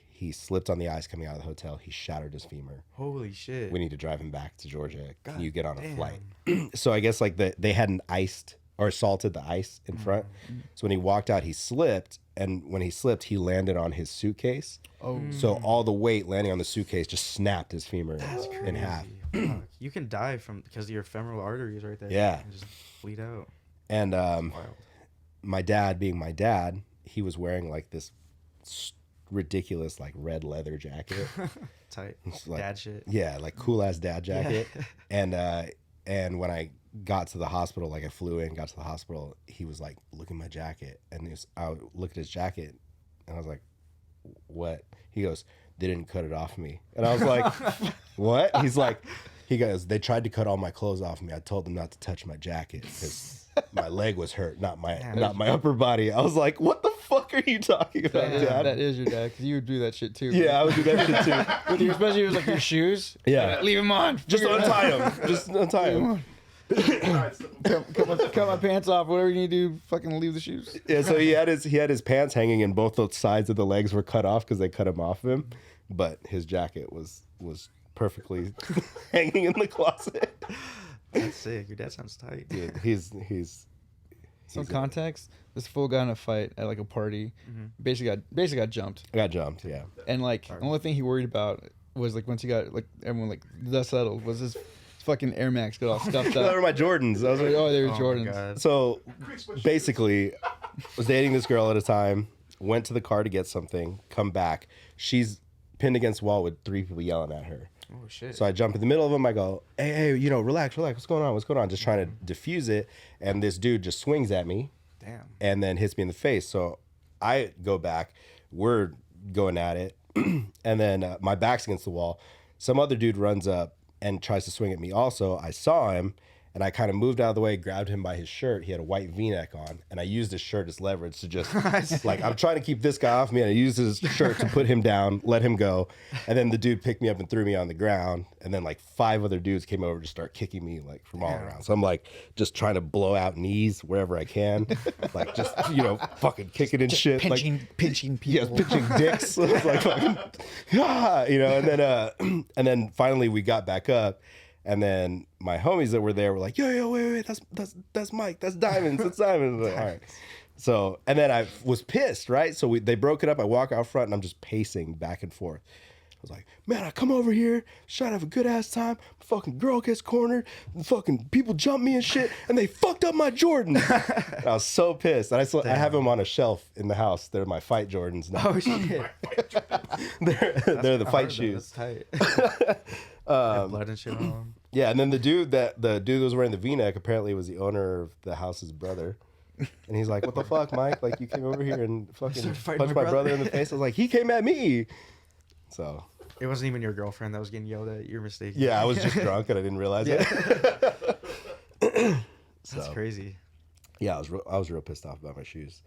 He slipped on the ice coming out of the hotel. He shattered his femur. Holy shit. We need to drive him back to Georgia. Can you get on a damn. flight? So I guess like they hadn't iced or salted the ice in front. So when he walked out, he slipped. And when he slipped, he landed on his suitcase. Oh, So all the weight landing on the suitcase just snapped his femur in half. Fuck. You can die because of your femoral arteries right there. Yeah. And just bleed out. And Wild. my dad, being my dad, he was wearing like this ridiculous like red leather jacket. Tight. It's like- Dad shit. Yeah, like cool ass dad jacket. And when I got to the hospital, like I flew in, got to the hospital, he was like, "Look at my jacket." And I looked at his jacket, and I was like, "What?" He goes, "They didn't cut it off me." And I was like, "What?" He goes, "They tried to cut all my clothes off me. I told them not to touch my jacket because my leg was hurt, not my upper body." I was like, "What the fuck are you talking about, Dad?" that is your dad, because you would do that shit too. Yeah, I would do that shit too. With your, especially with like your shoes. Yeah. Leave them on. Just untie him. Just untie him. Cut my pants off. Whatever you need to do. Fucking leave the shoes. Yeah, so he had his pants hanging, and both the sides of the legs were cut off because they cut him off of him, but his jacket was perfectly hanging in the closet. That's sick. Your dad sounds tight. Dude, he's Some context. This fool got in a fight at like a party. Basically got jumped. I got jumped. Yeah, And like the only thing he worried about was like once he got like everyone like the dust settled was his fucking Air Max got all stuffed those up. were my Jordans. I was like, Oh, they were Oh my Jordans. God. so basically, was dating this girl at a time. Went to the car to get something. Come back. She's pinned against the wall with 3 people yelling at her. Oh shit. So I jump in the middle of them. I go, hey, relax. What's going on? What's going on? Just trying to diffuse it. And this dude just swings at me Damn. and then hits me in the face. So I go back. We're going at it. And then my back's against the wall. Some other dude runs up and tries to swing at me also. I saw him, and I kind of moved out of the way, grabbed him by his shirt. He had a white V-neck on, and I used his shirt as leverage to just, like, I'm trying to keep this guy off me, and I used his shirt to put him down, let him go. And then the dude picked me up and threw me on the ground, and then, like, 5 other dudes came over to start kicking me, like, from all around. So I'm, like, just trying to blow out knees wherever I can. Like, just, fucking kicking and shit. Pinching Yeah, people. pitching dicks. It was like fucking, and then finally we got back up, and then my homies that were there were like, yo, wait, that's Mike, that's Diamonds, that's Diamonds. Like, all right. So, and then I was pissed, right? So they broke it up. I walk out front, and I'm just pacing back and forth. I was like, man, I come over here, trying to have a good ass time. Fucking girl gets cornered, fucking people jump me and shit, and they fucked up my Jordans. I was so pissed. And I have them on a shelf in the house. They're my fight Jordans now. Oh shit. they're the fight That's shoes. tight. Had blood and shit on them. Yeah, and then the dude that was wearing the V-neck apparently was the owner of the house's brother. And he's like, what the fuck, Mike? Like, you came over here and fucking Started punched fighting my my brother brother. in the face. I was like, he came at me. So, It wasn't even your girlfriend that was getting yelled at. You're mistaken. yeah, I was just drunk and I didn't realize it. That's crazy. Yeah, I was real pissed off about my shoes.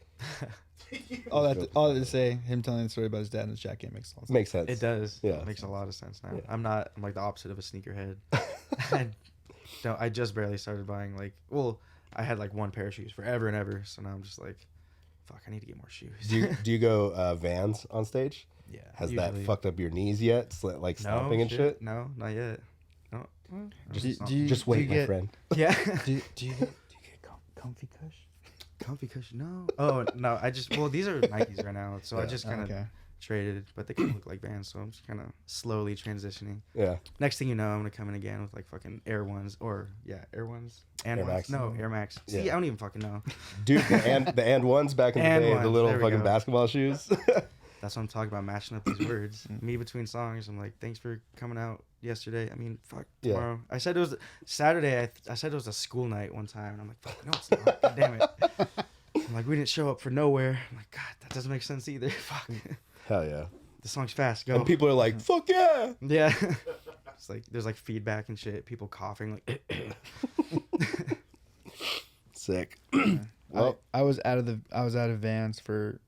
All that to say, him telling the story about his dad and his jacket makes sense. Makes sense. It does. Yeah. It makes a lot of sense now. Yeah. I'm like the opposite of a sneakerhead. I just barely started buying I had like one pair of shoes forever and ever. So now I'm just like fuck, I need to get more shoes. Do you go Vans on stage? Yeah. Has usually. that fucked up your knees yet? Like stomping and shit? No, not yet. No. Well, Just wait, my friend. Yeah. Do you get comfy cush? Comfy cushion? No. Oh no, these are Nikes right now, so I just kind of traded, but they kind of look like Vans, so I'm just kind of slowly transitioning. Yeah. Next thing you know, I'm gonna come in again with like fucking Air Ones Air Ones and Air Max. No, Air Max. See, Yeah. I don't even fucking know. Dude, the and ones back in the And day, the ones, little there we fucking go. basketball shoes. That's what I'm talking about, matching up these words. Me between songs, I'm like, thanks for coming out yesterday. I mean, fuck, Yeah. tomorrow. I said it was Saturday. I said it was a school night one time, and I'm like, fuck, no, it's not. God damn it. I'm like, we didn't show up for nowhere. I'm like, God, that doesn't make sense either. Fuck. Hell yeah. The song's fast. Go. And people are like, fuck yeah. Yeah. It's like there's like feedback and shit. People coughing like. Sick. Well, I was out of Vans for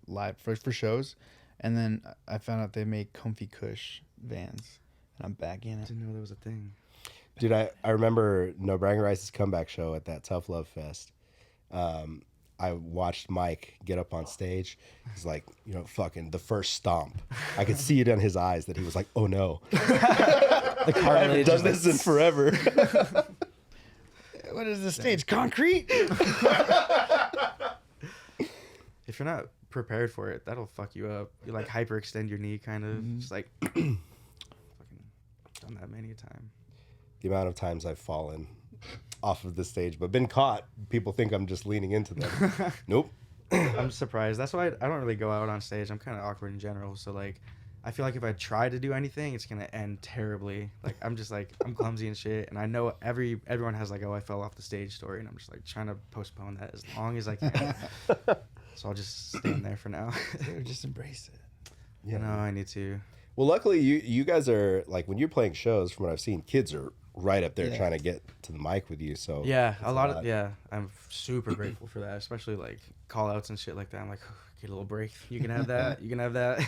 live for shows, and then I found out they make comfy cush Vans, and I'm back in I it. didn't know there was a thing. Dude, I remember No Bragging Rice's comeback show at that Tough Love Fest. I watched Mike get up on stage. He's like, fucking the first stomp. I could see it in his eyes that he was like, oh no. The I haven't done this in forever. What is this stage? Concrete? If you're not prepared for it, that'll fuck you up. You like hyperextend your knee, kind of. Just like fucking done that many a time. The amount of times I've fallen off of the stage, but been caught. People think I'm just leaning into them. Nope. I'm surprised. That's why I don't really go out on stage. I'm kind of awkward in general. So like, I feel like if I try to do anything, it's gonna end terribly. Like I'm just like I'm clumsy and shit, and I know everyone has like, oh, I fell off the stage story, and I'm just like trying to postpone that as long as I can. So I'll just stand there for now. Just embrace it. You know, I need to. Well, luckily you guys are like, when you're playing shows, from what I've seen, kids are right up there Yeah. trying to get to the mic with you. So Yeah, it's a lot of I'm super grateful for that, especially like call outs and shit like that. I'm like, get a little break. You can have that. You can have that.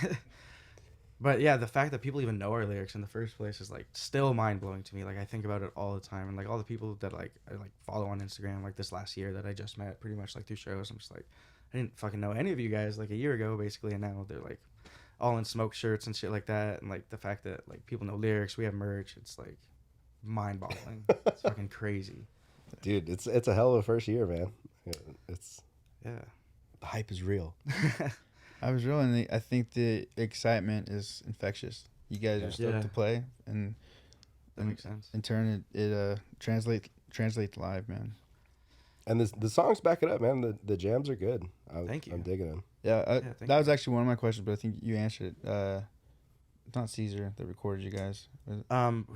But yeah, the fact that people even know our lyrics in the first place is like still mind blowing to me. Like I think about it all the time, and like all the people that I follow on Instagram like this last year that I just met pretty much like through shows. I'm just like, I didn't fucking know any of you guys like a year ago basically, and now they're like all in smoke shirts and shit like that. And like the fact that like people know lyrics, we have merch. It's like mind boggling. It's fucking crazy. dude, it's a hell of a first year, man. It's Yeah. the hype is real. I was really. I think the excitement is infectious. You guys are stoked Yeah. to play, and That makes sense. in turn it translates live, man. And the songs back it up, man. The jams are good. Thank you. I'm digging them. Yeah, thank that was actually one of my questions, but I think you answered it. It's not Caesar that recorded you guys.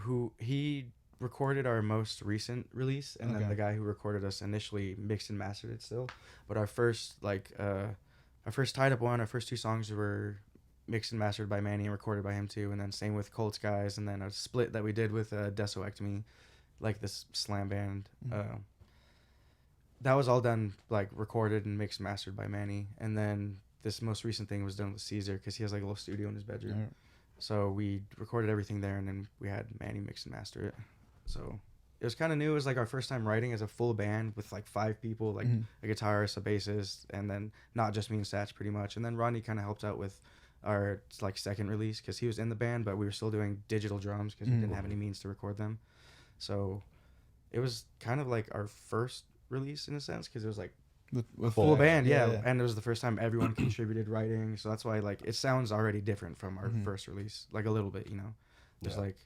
Who he recorded our most recent release, and then Okay. the guy who recorded us initially mixed and mastered it still. But our first our first tied up one, our first two songs were mixed and mastered by Manny and recorded by him too, and then same with Cold Skies, and then a split that we did with Desoectomy, like this slam band. That was all done like recorded and mixed and mastered by Manny, and then this most recent thing was done with Caesar because he has like a little studio in his bedroom. Alright. So we recorded everything there, and then we had Manny mix and master it. So it was kind of new. It was like our first time writing as a full band with like 5 people, like a guitarist, a bassist, and then not just me and Satch pretty much. And then Rodney kind of helped out with our like second release because he was in the band, but we were still doing digital drums because we didn't have any means to record them. So it was kind of like our first release in a sense because it was like With full band, yeah. yeah. And it was the first time everyone contributed writing, so that's why like it sounds already different from our first release, like a little bit, you know. There's like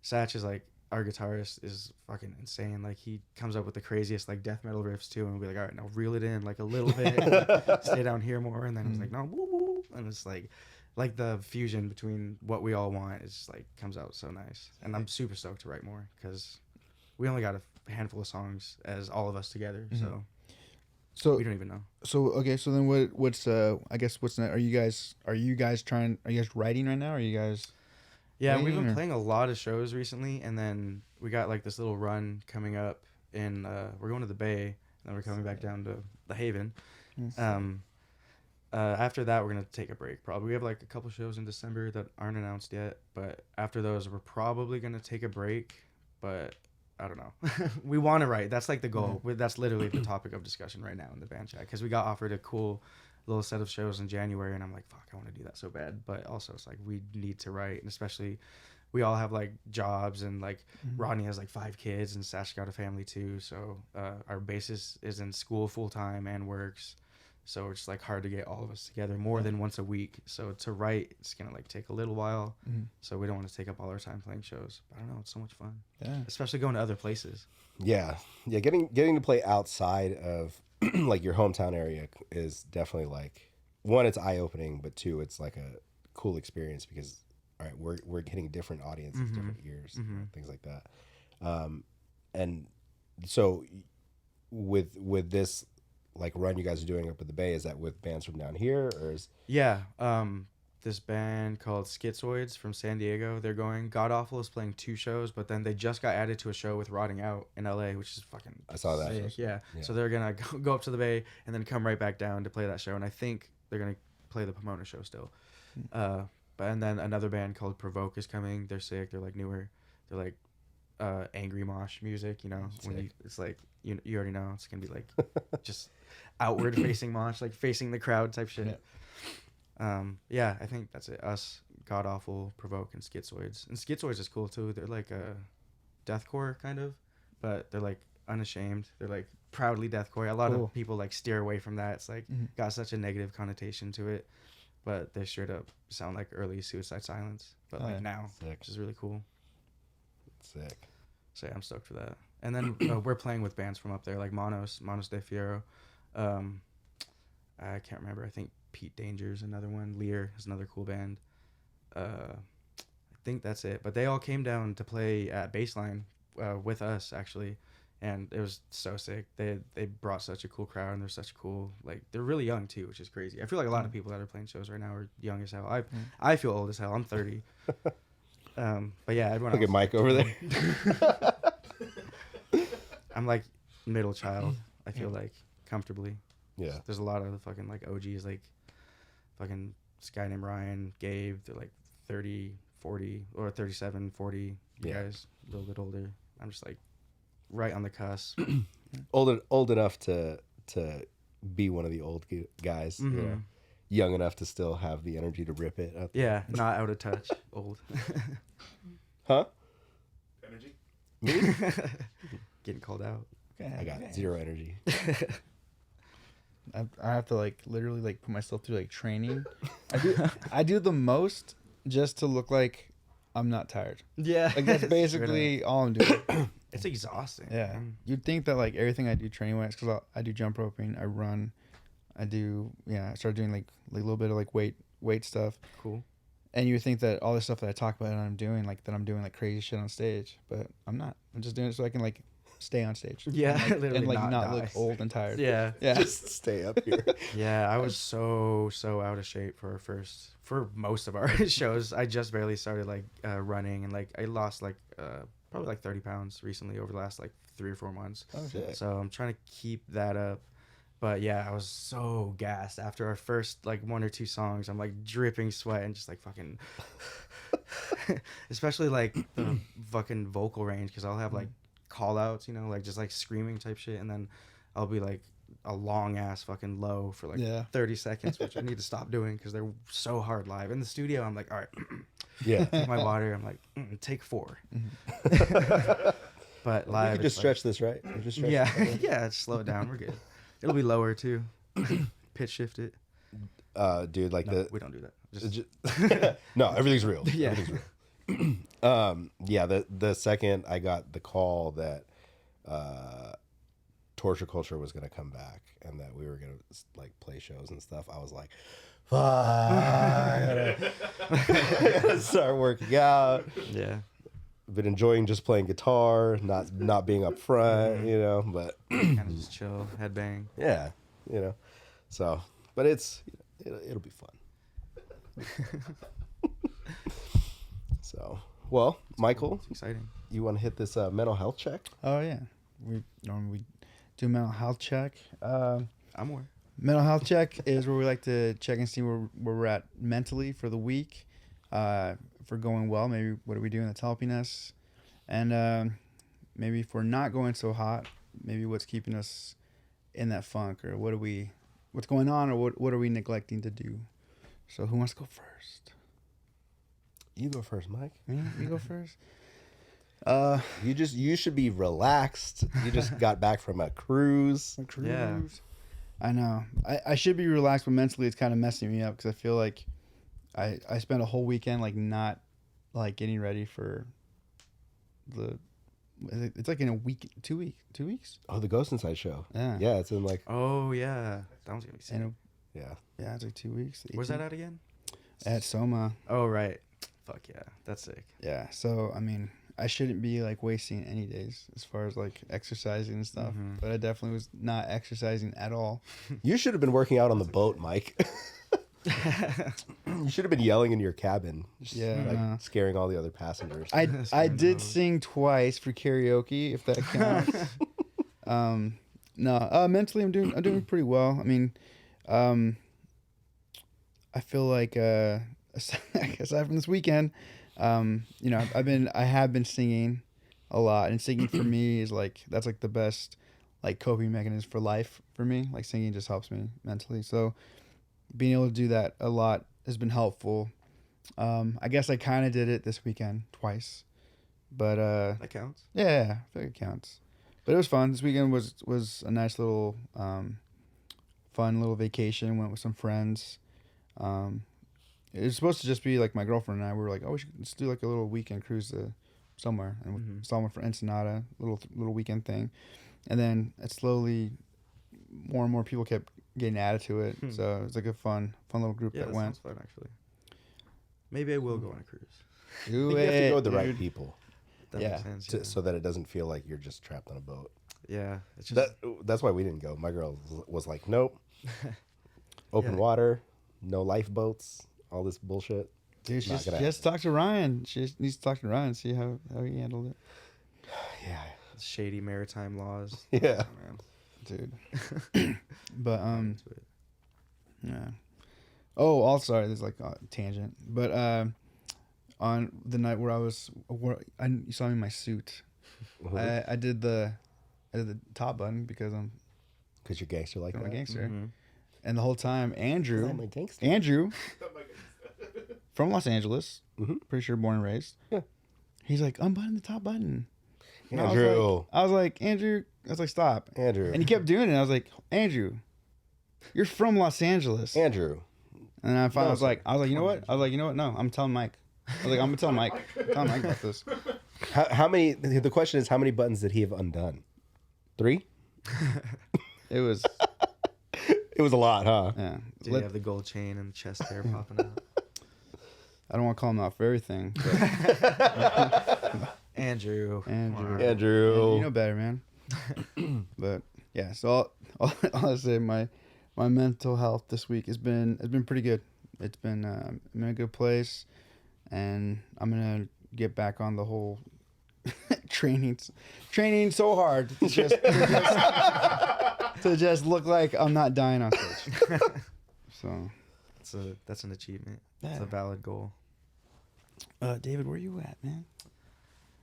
Satch is like our guitarist is fucking insane. Like he comes up with the craziest like death metal riffs too, and we'll be like, all right, now reel it in like a little bit, and, like, stay down here more, and then he's like, no, woo, woo, and it's like the fusion between what we all want is just like comes out so nice, and I'm super stoked to write more because we only got a handful of songs as all of us together, so. So We don't even know. So okay, so then what's I guess what's next? Are you guys writing right now? Are you guys Yeah, we've playing, been or- playing a lot of shows recently, and then we got like this little run coming up in we're going to the Bay, and then we're coming back down to the Haven. After that, we're gonna take a break. Probably we have like a couple shows in December that aren't announced yet, but after those, we're probably gonna take a break. But I don't know. We want to write. That's like the goal. That's literally the topic of discussion right now in the band chat, because we got offered a cool little set of shows in January, and I'm like, fuck, I want to do that so bad. But also it's like we need to write, and especially we all have like jobs, and like Rodney has like 5 kids, and Sash got a family too. So our bassist is in school full time and works. So it's like hard to get all of us together more than once a week. So to write, it's gonna like take a little while. So we don't want to take up all our time playing shows. But I don't know, it's so much fun. Yeah. Especially going to other places. Yeah. Getting to play outside of like your hometown area is definitely like, one, it's eye opening, but 2, it's like a cool experience because all right, we're getting different audiences, different ears, things like that. And so with this like run you guys are doing up at the Bay, is that with bands from down here, or is this band called Schizoids from San Diego, they're going. God Awful is playing 2 shows, but then they just got added to a show with Rotting Out in LA, which is fucking I saw that. sick. Yeah. So they're gonna go up to the Bay and then come right back down to play that show, and I think they're gonna play the Pomona show still. And then another band called Provoke is coming. They're sick. They're like newer. They're like angry mosh music, you know. It's like you already know it's gonna be like just outward facing mosh, like facing the crowd type shit. Yeah, I think that's it. Us, God Awful, Provoke, and Schizoids. And Schizoids is cool too. They're like a deathcore kind of, but they're like unashamed. They're like proudly deathcore. A lot of people like steer away from that. It's like got such a negative connotation to it, but they straight up sound like early Suicide Silence, but now, which is really cool. Sick. So yeah, I'm stoked for that. And then we're playing with bands from up there, like Manos de Fierro. I can't remember. I think Pete Danger's another one. Lear is another cool band. I think that's it. But they all came down to play at Baseline with us, actually. And it was so sick. They brought such a cool crowd, and they're such cool, like, they're really young too, which is crazy. I feel like a lot of people that are playing shows right now are young as hell. I feel old as hell. I'm 30. But yeah, everyone Look at Mike over there. I'm like middle child, I feel like, comfortably. Yeah. There's a lot of fucking like OGs, like fucking this guy named Ryan, Gabe. They're like 30, 40, or 37, 40. You guys, a little bit older. I'm just like right on the cusp. old enough to be one of the old guys, you know, young enough to still have the energy to rip it up. Yeah, not out of touch. Old. Huh? Energy? Me? Getting called out. I got zero energy. I have to like literally like put myself through like training. I do the most just to look like I'm not tired. Yeah. Like that's basically all I'm doing. It's exhausting. Yeah. Man. You'd think that like everything I do training wise, because I do jump roping, I run, I started doing like a little bit of like weight stuff. Cool. And you would think that all this stuff that I talk about and I'm doing like crazy shit on stage, but I'm not. I'm just doing it so I can like stay on stage. Yeah, and, literally like not die. look old and tired. Yeah. Just stay up here. Yeah, I was so out of shape for most of our shows. I just barely started like running, and like I lost like probably like 30 pounds recently over the last like 3 or 4 months. Oh shit. So I'm trying to keep that up. But yeah, I was so gassed after our first like 1 or 2 songs. I'm like dripping sweat and just like fucking, especially like the fucking vocal range, because I'll have like call outs, you know, like just like screaming type shit, and then I'll be like a long ass fucking low for like 30 seconds, which I need to stop doing because they're so hard live. In the studio, I'm like, all right, take my water. I'm like, take 4. But live, You can just it's stretch this, right? You just stretch yeah, it. yeah, just slow it down. We're good. It'll be lower too. Pitch shift it. Dude, like No, we don't do that. Just no, everything's real. Yeah. Everything's real. Yeah, the second I got the call that Torture Culture was gonna come back and that we were gonna like play shows and stuff, I was like, fuck, I gotta start working out. yeah. Been enjoying just playing guitar, not being up front, you know, but Kind of just chill, headbang. yeah, you know. So, but it'll be fun. So, well, Michael, It's exciting. you want to hit this mental health check? Oh yeah. We normally do a mental health check. I'm more. Mental health check is where we like to check and see where we're at mentally for the week. If we're going well, maybe what are we doing that's helping us? And maybe if we're not going so hot, maybe what's keeping us in that funk, or what's going on, or what are we neglecting to do? So who wants to go first? You go first, Mike. Me? You go first. You should be relaxed. You just got back from a cruise. Yeah. I know. I should be relaxed, but mentally it's kind of messing me up because I feel like I spent a whole weekend like not like getting ready for it's like in a week, 2 weeks. Oh, the Ghost Inside show. Yeah. Yeah, it's in like Oh yeah, that one's gonna be sick. yeah. Yeah, it's like 2 weeks. Where's that at again? At Soma. Oh right. Fuck yeah, that's sick. Yeah. So I mean, I shouldn't be like wasting any days as far as like exercising and stuff. Mhm. But I definitely was not exercising at all. You should have been working out on the boat, Mike. You should have been yelling in your cabin. Just, Yeah, like no. scaring all the other passengers. I did sing twice for karaoke, if that counts. No, mentally I'm doing pretty well. I mean, I feel like aside from this weekend, you know, I have been singing a lot, and singing for me is like that's like the best like coping mechanism for life for me. Like singing just helps me mentally. So being able to do that a lot has been helpful. I guess I kind of did it this weekend twice, but That counts. yeah, I feel like it counts. But it was fun. This weekend was a nice little fun little vacation. Went with some friends. It was supposed to just be like my girlfriend and I. We were like, oh, let's do like a little weekend cruise to somewhere, and we saw one for Ensenada, little weekend thing. And then it slowly, more and more people kept getting added to it. So it was like a fun little group Yeah, that that went. sounds fun actually. Maybe I will go on a cruise. I Do think you have to go with the dude. right people That Yeah. makes sense. Yeah. so that it doesn't feel like you're just trapped on a boat. Yeah, it's just That's why we didn't go. My girl was like, nope. Open Yeah. water, no lifeboats, all this bullshit. Dude, she Not gonna has to talk to Ryan. She just needs to talk to Ryan and see how he handled it. Yeah. shady maritime laws. Yeah. Oh, man. Dude. But Into it. yeah. Oh, also there's like a tangent. But on the night where you saw me in my suit. I did the top button because I'm Because you're gangster like a that. gangster. Mhm. And the whole time Andrew I'm a gangster. Andrew from Los Angeles, Mhm. pretty sure born and raised. Yeah. He's like, unbutton the top button. And Andrew. I was like, Andrew. I was like, stop. Andrew. And he kept doing it. I was like, Andrew, you're from Los Angeles. Andrew. And I finally No, was like, you know what? I was like, you know what? No, I'm telling Mike. I was like, I'm gonna tell Mike. Tell Mike about this. How many? The question is, how many buttons did he have undone? 3? It was, It was a lot, huh? yeah. Did you have the gold chain and chest hair popping out? I don't want to call him out for everything. But Andrew. Andrew. Andrew. You know better, man. But yeah, so I'll say my mental health this week has been pretty good. It's been I'm in a good place, and I'm gonna get back on the whole training so hard to just look like I'm not dying on stage. So, That's an achievement. It's Yeah. a valid goal. David, where you at, man?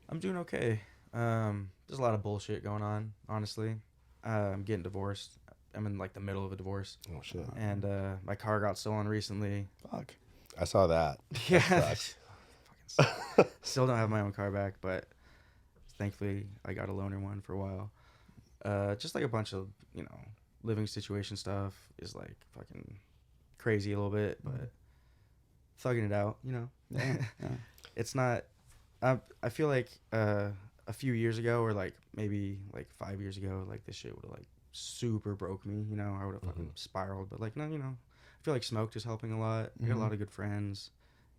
I'm doing okay. There's a lot of bullshit going on, honestly. I'm getting divorced. I'm in like the middle of a divorce, Oh shit! and my car got stolen recently. Fuck. I saw that. Yeah, sucks. Fucking sucks. Still don't have my own car back, but thankfully I got a loaner one for a while. Just like a bunch of living situation stuff is like fucking crazy a little bit, but thugging it out, Yeah. Yeah. It's not. I feel like a few years ago, or like maybe like 5 years ago, like this shit would have like super broke me. I would have fucking spiraled. But like no, I feel like smoke is helping a lot. I got a lot of good friends,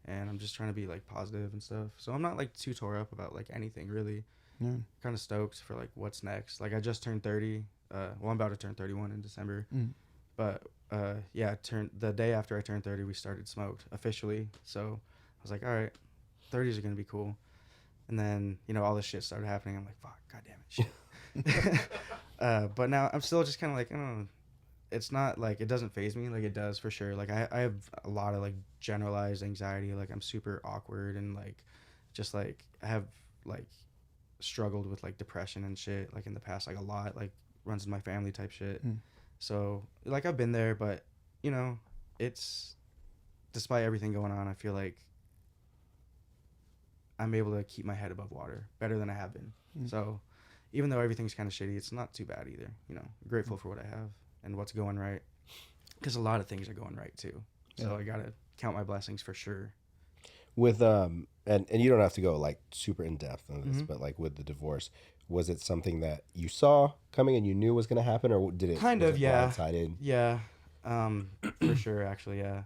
and I'm just trying to be like positive and stuff. So I'm not like too tore up about like anything really. Yeah. Kind of stoked for like what's next. Like I just turned 30. Well, I'm about to turn 31 in December. Mm. But yeah, the day after I turned 30, we started smoked officially. So I was like, all right, 30s are gonna be cool. And then all this shit started happening. I'm like, fuck, goddamn it, shit. But now I'm still just kind of like, I don't know. It's not like it doesn't faze me like it does for sure. Like I have a lot of like generalized anxiety. Like I'm super awkward and like just like I have like struggled with like depression and shit like in the past, like a lot, like runs in my family type shit. So like I've been there, but you know, it's despite everything going on, I feel like I'm able to keep my head above water better than I have been. So even though everything's kind of shitty, it's not too bad either. You know, grateful for what I have and what's going right, because a lot of things are going right too. So I gotta count my blessings for sure. With and you don't have to go like super in depth on this, but like with the divorce, was it something that you saw coming and you knew was going to happen, or did it kind was of it yeah blindsided? Yeah, for sure actually. Yeah,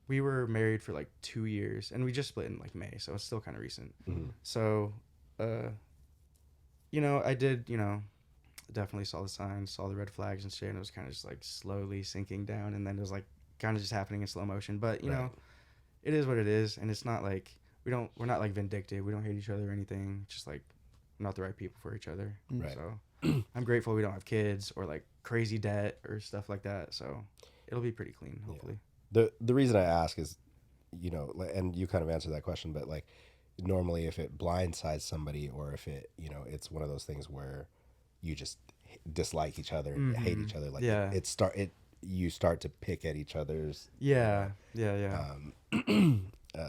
we were married for like 2 years and we just split in like May, so it's still kind of recent. So you know, I did, you know, definitely saw the signs, saw the red flags and shit, and it was kind of just like slowly sinking down, and then it was like kind of just happening in slow motion. But you know, it is what it is, and it's not like we're not like vindictive. We don't hate each other or anything. Just like we're not the right people for each other. Right. So I'm grateful we don't have kids or like crazy debt or stuff like that. So it'll be pretty clean, hopefully. The reason I ask is, you know, and you kind of answered that question, but like normally if it blindsides somebody, or if it, you know, it's one of those things where you just dislike each other and hate each other, like you start to pick at each other's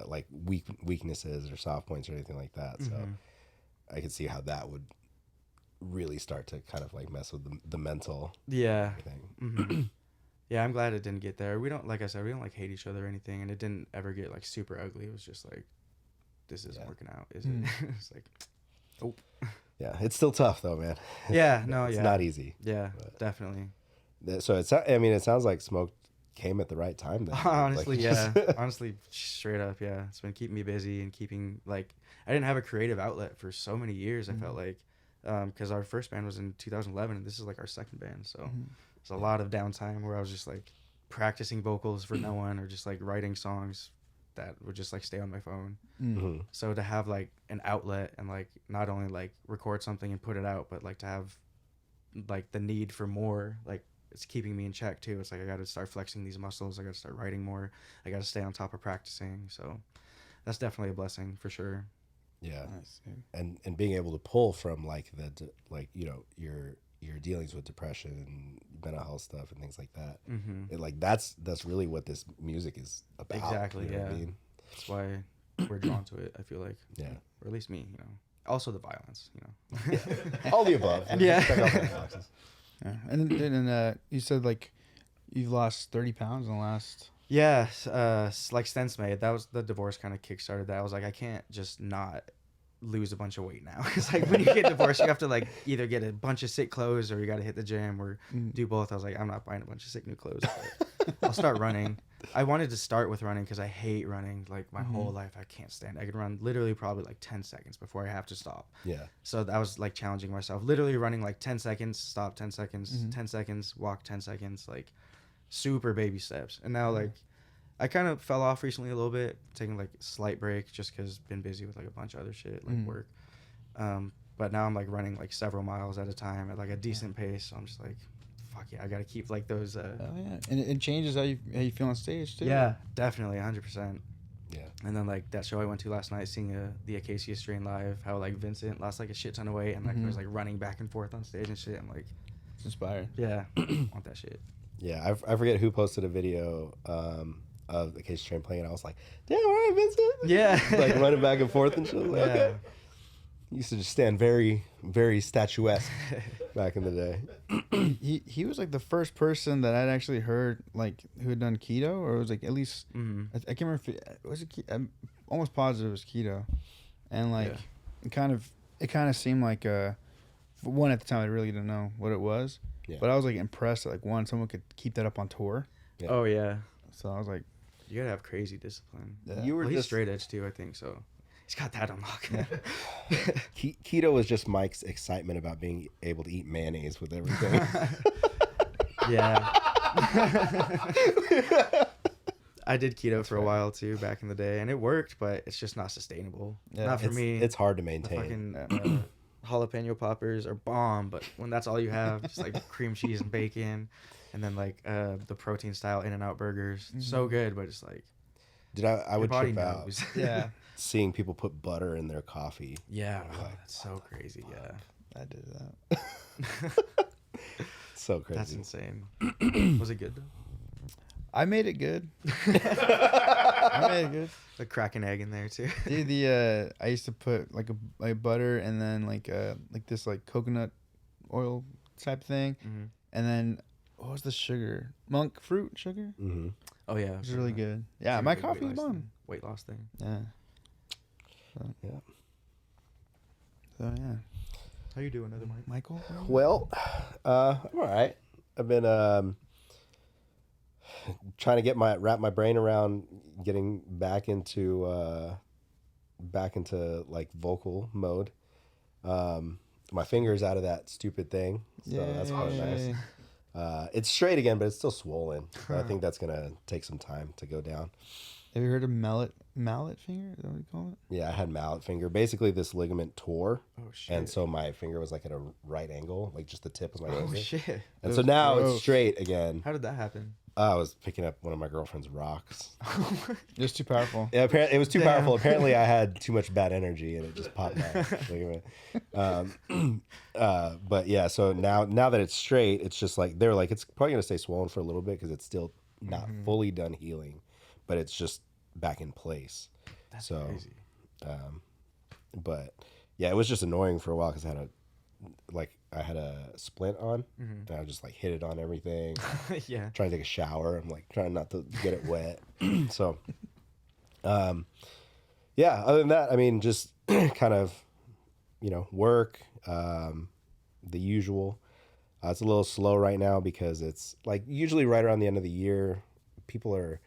like weaknesses or soft points or anything like that. So I could see how that would really start to kind of like mess with the mental thing. Yeah, I'm glad it didn't get there. We don't, like I said, we don't like hate each other or anything, and it didn't ever get like super ugly. It was just like, this isn't working out, is it? It's like, oh. Yeah, it's still tough though, man. Yeah, no, it's not easy. Yeah, definitely. So it sounds like Smoke came at the right time then. Honestly, like, yeah. Honestly, straight up, yeah. It's been keeping me busy and keeping, like, I didn't have a creative outlet for so many years, I felt like, because our first band was in 2011, and this is like our second band, so it's a lot of downtime where I was just like practicing vocals for no one, or just like writing songs that would just like stay on my phone. So to have like an outlet and like not only like record something and put it out, but like to have like the need for more, like it's keeping me in check too. It's like I got to start flexing these muscles. I got to start writing more. I got to stay on top of practicing. So that's definitely a blessing for sure. Yeah. Nice, and being able to pull from like like, you know, your dealings with depression and mental health stuff and things like that. It, like that's really what this music is about. Exactly. You know what I mean? That's why we're drawn to it, I feel like. Yeah. Or at least me, you know. Also the violence, you know. All the above. Yeah. Check out the boxes. Yeah. And then you said like you've lost 30 pounds in the last. Yeah, like Stents made. That was the divorce kind of kickstarted that. I was like, I can't just not lose a bunch of weight now. It's like when you get divorced, you have to like either get a bunch of sick clothes or you got to hit the gym or do both. I was like, I'm not buying a bunch of sick new clothes. But I'll start running. I wanted to start with running because I hate running. Like my whole life, I can't stand it. I could run literally probably like 10 seconds before I have to stop. Yeah. So that was like challenging myself. Literally running like 10 seconds, stop 10 seconds, 10 seconds, walk 10 seconds, like super baby steps. And now like I kind of fell off recently a little bit, taking like a slight break just because been busy with like a bunch of other shit, like work. But now I'm like running like several miles at a time at like a decent pace. So I'm just like, fuck yeah, I got to keep like those. Oh yeah, and it changes how you feel on stage too. Yeah, definitely, 100%. Yeah. And then like that show I went to last night, seeing the Acacia Strain live, how like Vincent lost like a shit ton of weight and like was like running back and forth on stage and shit. I'm like, it's inspired. Yeah, want that shit. Yeah, I forget who posted a video of the Acacia Strain playing, and I was like, damn, all right, Vincent. Yeah. Like running back and forth and shit. Like, Yeah. okay. Used to just stand very, very statuesque back in the day. He was like the first person that I'd actually heard like who had done keto, or it was like at least I can't remember if it was I'm almost positive it was keto, and like it kind of seemed like for one at the time I really didn't know what it was, but I was like impressed that like someone could keep that up on tour. Yeah. Oh yeah. So I was like, you gotta have crazy discipline. Yeah. You were he's just straight edge too, I think so. He's got that on lock. Keto was just Mike's excitement about being able to eat mayonnaise with everything. Yeah. I did keto for a while too back in the day, and it worked, but it's just not sustainable. Yeah. Not for me. It's hard to The maintain. fucking jalapeno poppers are bomb, but when that's all you have, just like cream cheese and bacon, and then like the protein style In-N-Out burgers, so good, but it's like Dude, I Your would body trip out knows. Yeah, seeing people put butter in their coffee. Yeah, that's so crazy. Yeah, I did that. So crazy. that's insane. Was it good though? I made it good. I made it good. A crack an egg in there too. Dude, I used to put like butter and then like this like coconut oil type thing, and then what was the sugar? Monk fruit sugar. Mm-hmm. Oh yeah, It was really good. Yeah, It's a my good coffee was weight loss bomb. thing. Weight loss thing. Yeah. Yeah. So yeah, How you doing, other Mike? Michael. Well, I'm all right. I've been trying to wrap my brain around getting back into like vocal mode. My finger's out of that stupid thing, so that's quite nice. It's straight again, but it's still swollen. So I think that's gonna take some time to go down. Have you heard of mallet finger? Is that what you call it? Yeah, I had mallet finger. Basically, this ligament tore, Oh shit. and so my finger was like at a right angle, like just the tip of my Oh finger. shit. And so now gross. it's straight again. How did that happen? I was picking up one of my girlfriend's rocks. It was too powerful. Yeah, apparently it was too Damn. powerful. Apparently, I had too much bad energy, and it just popped my ligament. But yeah, so now that it's straight, it's just like they're like it's probably gonna stay swollen for a little bit because it's still not fully done healing, but it's just back in place. That's So, crazy. But yeah, it was just annoying for a while because I had a splint on, and I just like hit it on everything. Yeah. Trying to take a shower. I'm like trying not to get it wet. So, yeah, other than that, I mean, just kind of, work, the usual. It's a little slow right now because it's like usually right around the end of the year, people are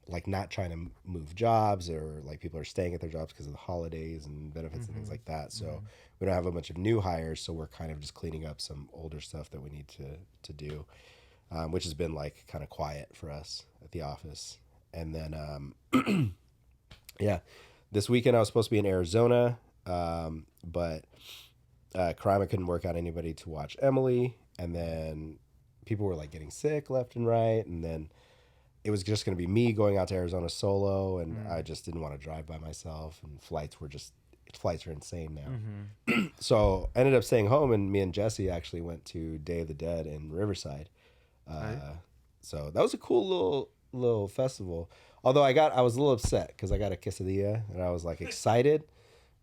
like not trying to move jobs, or like people are staying at their jobs because of the holidays and benefits and things like that. So we don't have a bunch of new hires. So we're kind of just cleaning up some older stuff that we need to do, which has been like kind of quiet for us at the office. And then, yeah, this weekend I was supposed to be in Arizona, but crime, I couldn't work out anybody to watch Emily. And then people were like getting sick left and right. And then it was just going to be me going out to Arizona solo, and I just didn't want to drive by myself, and flights are insane now. So I ended up staying home, and me and Jesse actually went to Day of the Dead in Riverside. So that was a cool little festival. Although I was a little upset because I got a quesadilla, and I was like excited,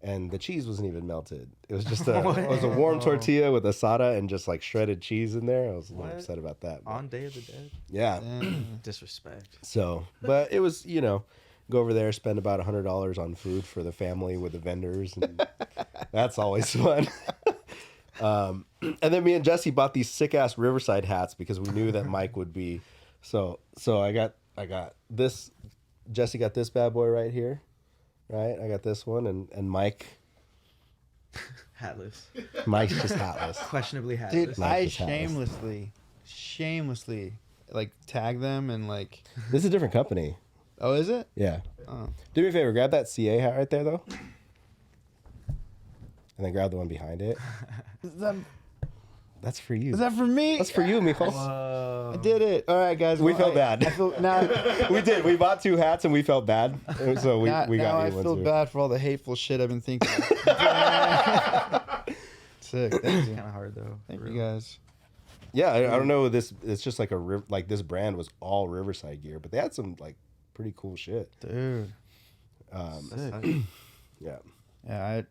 and the cheese wasn't even melted. It was just it was a warm tortilla with asada and just like shredded cheese in there. I was a little upset about that. But On Day of the Dead? yeah. Disrespect. So, but it was, go over there, spend about $100 on food for the family with the vendors, and that's always fun. And then me and Jesse bought these sick ass Riverside hats because we knew that Mike would be. So I got this. Jesse got this bad boy right here, right? I got this one, and Mike's Hatless. just hatless. Questionably hatless. Dude, Mike I is hatless. shamelessly like tag them and like. This is a different company. Oh, is it? Yeah. Oh. Do me a favor, grab that CA hat right there, though. And then grab the one behind it. That's for you. Is that for me? That's for you, Mijo. I did it. All right, guys. We felt bad. I feel now. We did. We bought 2 hats and we felt bad. So we got now I you one feel too. bad for all the hateful shit I've been thinking. Sick. Thank you. Kind of hard though. Thank for you real. guys. Yeah, I don't know. This it's just like this brand was all Riverside gear, but they had some like pretty cool shit. Dude. That's tight. Yeah. Yeah,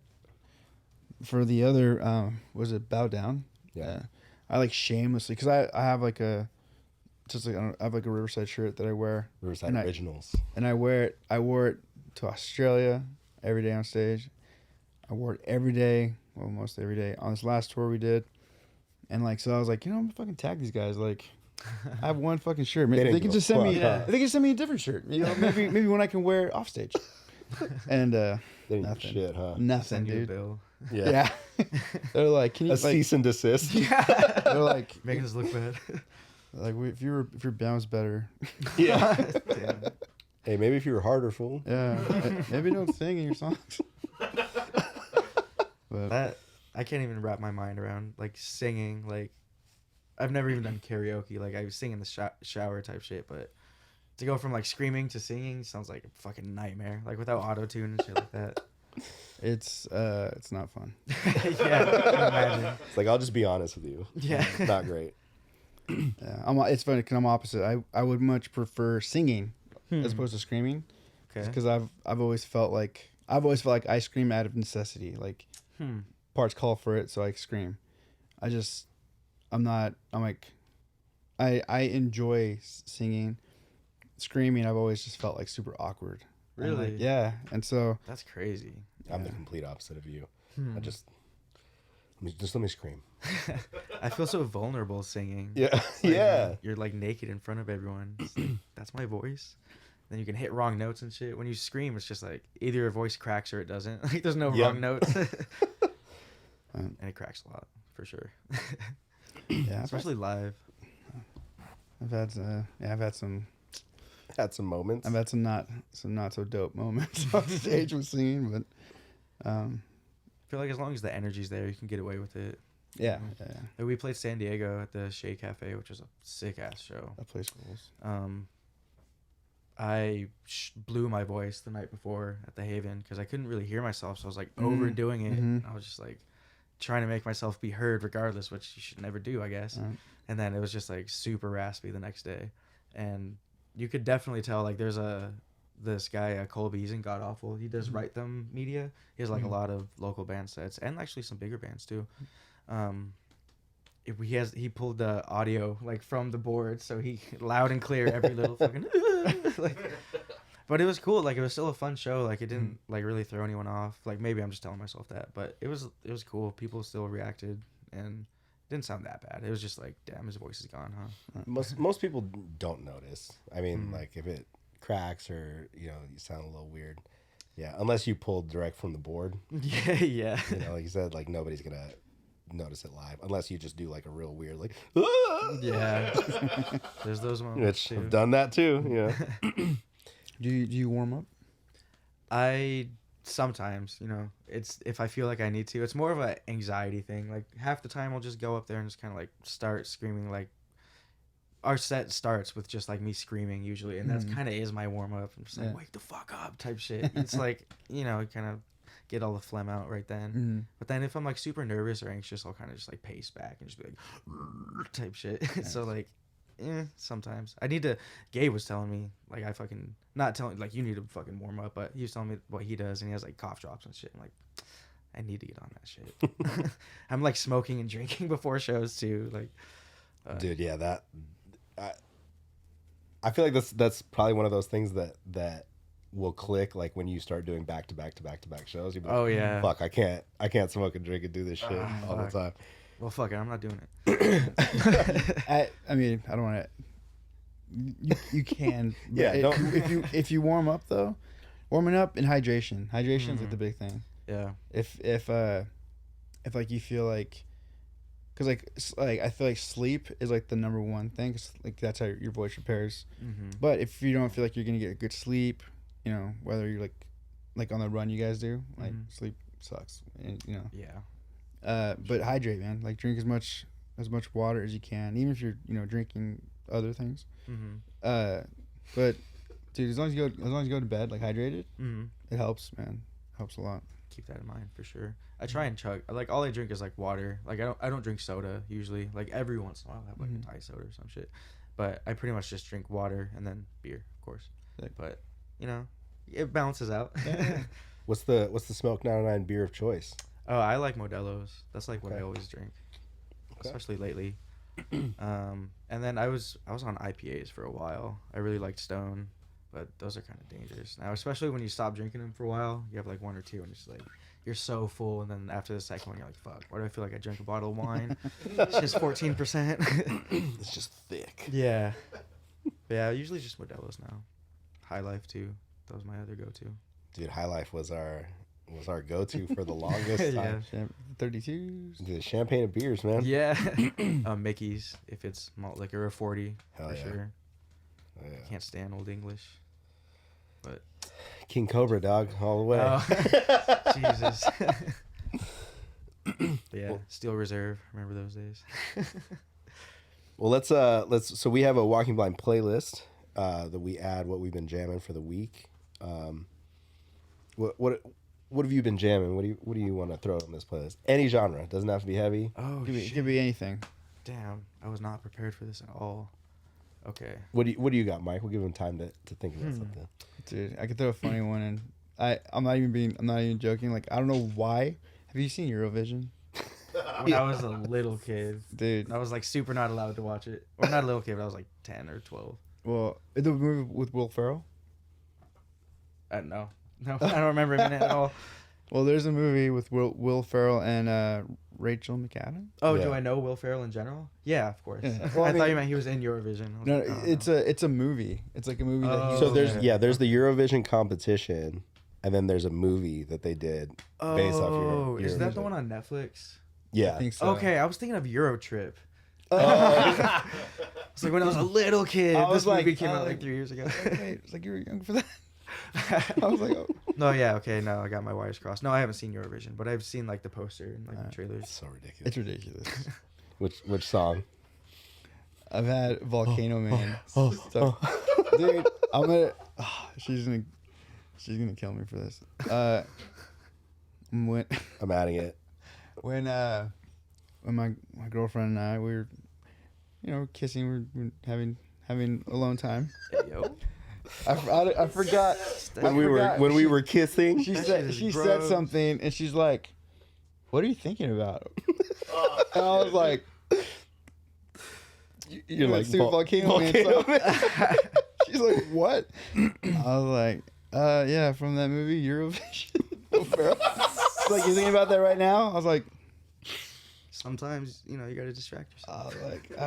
for the other was it Bow Down? Yeah. I like shamelessly because I have like a I have like a Riverside shirt that I wear, Riverside And Originals. and I wore it to Australia every day on stage. I wore it every day, well, most every day on this last tour we did, and like so I was like, I'm gonna fucking tag these guys. Like, I have one fucking shirt. Maybe They they, didn't can give just a send me. fuck, huh? They can send me a different shirt. Maybe one I can wear off stage. And They didn't give nothing. shit, huh? nothing, Send you a dude. bill. Yeah. They're like, can you A like? cease and desist. They're like, Making us look bad. if your band's better, Yeah. Damn. Hey, maybe if you were harder, fool. yeah, maybe don't sing in your songs. But That I can't even wrap my mind around like singing. Like I've never even done karaoke. Like I sing in the shower type shit, but to go from like screaming to singing sounds like a fucking nightmare. Like without auto tune and shit like that. It's not fun. Yeah, I can imagine. It's like, I'll just be honest with you. Yeah. It's not great. Yeah, it's funny because I'm opposite. I would much prefer singing as opposed to screaming. Okay. Because I've always felt like I scream out of necessity. Like parts call for it, so I scream. I'm like I enjoy singing. Screaming, I've always just felt like super awkward. And, Really? like, yeah, and so That's crazy. I'm the complete opposite of you. I just let me scream. I feel so vulnerable singing. Yeah. It's like, Yeah. You're like naked in front of everyone. It's like, that's my voice. Then you can hit wrong notes and shit. When you scream, it's just like either your voice cracks or it doesn't. Like there's no Yep. wrong notes. And it cracks a lot for sure. yeah, Especially live. I've had some Had some moments. I've had some not so dope moments on stage with singing, but I feel like as long as the energy's there, you can get away with it. yeah. Like, we played San Diego at the Shea Cafe, which was a sick ass show. That place rules. I blew my voice the night before at the Haven because I couldn't really hear myself, so I was like overdoing it. I was just like trying to make myself be heard regardless, which you should never do, I guess. Right. And then it was just like super raspy the next day, and you could definitely tell like there's this guy Colby, he's in God Awful. He does Write Them Media. He has like a lot of local band sets and actually some bigger bands too. He pulled the audio like from the board, so he loud and clear every little fucking like. But it was cool. Like it was still a fun show. Like it didn't like really throw anyone off. Like maybe I'm just telling myself that, but it was cool. People still reacted and it didn't sound that bad. It was just like, damn, his voice is gone, huh? Most people don't notice. I mean, like if it cracks or you sound a little weird. Yeah, unless you pulled direct from the board. Yeah. Like you said, like nobody's gonna notice it live unless you just do like a real weird like. Yeah. There's those moments Which too. I've done that too. Yeah. Do you warm up? I sometimes, it's if I feel like I need to. It's more of an anxiety thing. Like half the time I'll just go up there and just kind of like start screaming. Like our set starts with just like me screaming usually, and that's kind of is my warm up. I'm just like wake the fuck up type shit. It's like kind of get all the phlegm out right then. But then if I'm like super nervous or anxious, I'll kind of just like pace back and just be like type shit. Nice. So like sometimes I need to. Gabe was telling me like I fucking not telling like you need to fucking warm up, but he was telling me what he does and he has like cough drops and shit. I'm like, I need to get on that shit. I'm like smoking and drinking before shows too. Like, Dude, yeah, that I feel like that's probably one of those things that will click like when you start doing back to back shows. You'll be like, oh yeah, fuck, I can't smoke and drink and do this shit all the time. Well, fuck it, I'm not doing it. I mean, I don't want to. You can. Yeah, if you warm up though, warming up and hydration. Hydration's like the big thing. Yeah. If like you feel like, cause like I feel like sleep is like the number one thing. 'Cause like that's how your voice repairs. But if you don't feel like you're gonna get good sleep, whether you're like on the run you guys do, like sleep sucks. And, Yeah. But hydrate, man. Like drink as much water as you can, even if you're drinking other things. But dude, as long as you go to bed like hydrated, it helps, man. Helps a lot. Keep that in mind for sure. I try and chug. Like all I drink is like water. Like I don't drink soda usually. Like every once in a while I have like a Thai soda or some shit. But I pretty much just drink water and then beer, of course. But it balances out. What's the Smoke 99 beer of choice? Oh, I like Modelo's. That's like what I always drink, especially lately. And then I was on IPAs for a while. I really liked Stone, but those are kind of dangerous now, especially when you stop drinking them for a while. You have like one or two, and it's like you're so full, and then after the second one, you're like, "Fuck, why do I feel like I drank a bottle of wine? It's just 14%." It's just thick. Yeah, usually just Modelo's now. High Life too. That was my other go-to. Dude, High Life was our go-to for the longest time. 32s. The champagne and beers, man. Yeah. Mickey's, if it's malt liquor or 40, Hell for yeah. sure. Oh, yeah. Can't stand Old English. But King Cobra, dog, all the way. oh, Jesus. Yeah, Steel Reserve. Remember those days? Well, let's so we have a Walking Blind playlist, that we add what we've been jamming for the week. What have you been jamming? What do you want to throw in this playlist? Any genre. It doesn't have to be heavy. Oh, It could be anything. damn. I was not prepared for this at all. Okay. What do you got, Mike? We'll give him time to think about something. Dude, I could throw a funny one in. I'm not even joking. Like, I don't know why. Have you seen Eurovision? When I was a little kid. Dude. I was like super not allowed to watch it. Or not a little kid, but I was like 10 or 12. Well, the movie with Will Ferrell? No, I don't remember him in it at all. Well, there's a movie with Will Ferrell and Rachel McAdams. Oh, Yeah. do I know Will Ferrell in general? Yeah, of course. Yeah. Well, I I thought mean- you meant he was in Eurovision. I was No, like, oh, no. it's a movie. It's like a movie that he So Oh, there's the Eurovision competition, and then there's a movie that they did based off Oh, is that Eurovision. the one on Netflix? Yeah. I think so. Okay, I was thinking of Eurotrip. Oh. It's like when I was a little kid. I was This movie like- came I out was like 3 years ago. Wait, it's like you were young for that. I was like, oh. No, yeah, okay, no, I got my wires crossed. No, I haven't seen Eurovision, but I've seen like the poster and like the trailers. It's so ridiculous. It's ridiculous. Which song? I've had Volcano Man. stuff. Dude, I'm gonna. She's gonna kill me for this. When I'm adding it. when my girlfriend and I we were kissing, we're having alone time. Hey, yo. I forgot When we were kissing. She said bro. something and she's like, "What are you thinking about?" And I was like, You're like Volcano Man. Volcano song." She's like, "What?" I was like, yeah, from that movie Eurovision." She's like, "You thinking about that right now?" I was like, Sometimes, you gotta distract yourself.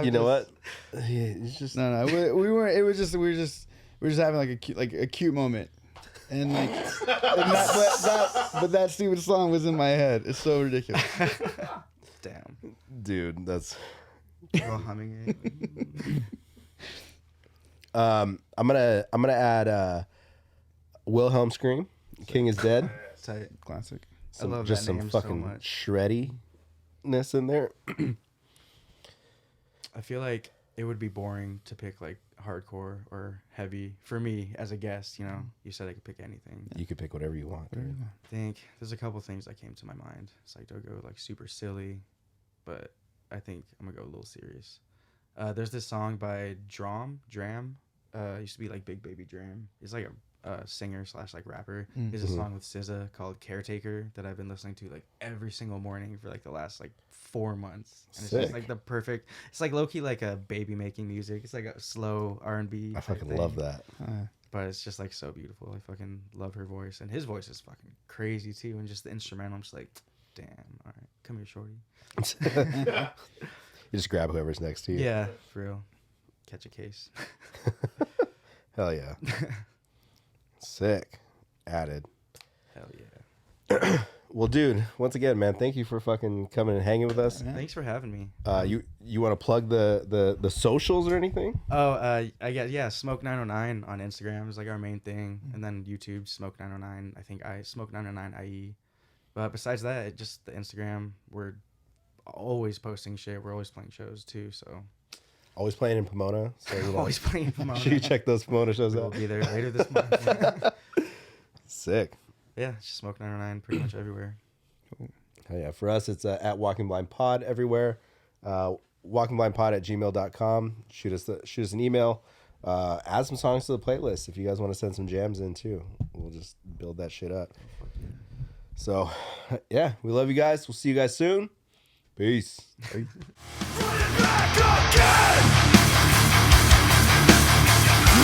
You know what? Yeah, it's just No, we weren't. It was just we were just having like a cute moment, and like, but that stupid song was in my head. It's so ridiculous. Damn. dude. That's Girl humming it. I'm gonna add Wilhelm Scream. King is Dead. Tight. Classic. Some, love just that some name so fucking much. shreddiness in there. I feel like it would be boring to pick like hardcore or heavy for me as a guest. You said I could pick anything. You could pick whatever you want. dude. I think there's a couple things that came to my mind. It's like, do I go like super silly? But I think I'm gonna go a little serious. There's this song by Dram. Used to be like Big Baby Dram. He's like a singer / like rapper. There's a song with SZA called Caretaker that I've been listening to like every single morning for like the last like 4 months. And it's Sick. just like the perfect. It's like low-key like a baby making music. It's like a slow R&B. I type fucking thing. love that. But it's just like so beautiful. I fucking love her voice, and his voice is fucking crazy too. And just the instrumental, I'm just like, damn. All right, come here, shorty. You just grab whoever's next to you. Yeah, for real. Catch a case. Hell yeah. Sick. Added. Hell yeah. Well, dude, once again, man, thank you for fucking coming and hanging with us. Yeah. Thanks for having me. You want to plug the socials or anything? Oh, I guess yeah. Smoke 909 on Instagram is like our main thing, and then YouTube Smoke 909. I think Smoke 909 IE. But besides that, just the Instagram. We're always posting shit. We're always playing shows too. So Always playing in Pomona. So always playing Pomona. Should you check those Pomona shows We'll out? be there later this month. Sick. Yeah, it's just Smoke 909 pretty much everywhere. Oh, yeah. For us, it's at Walking Blind Pod everywhere. WalkingBlindPod@gmail.com. Shoot us an email. Add some songs to the playlist if you guys want to send some jams in too. We'll just build that shit up. So, yeah, we love you guys. We'll see you guys soon. Peace.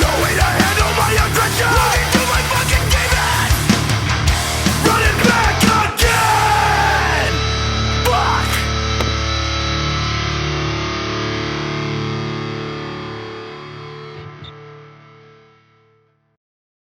No way to handle my aggression.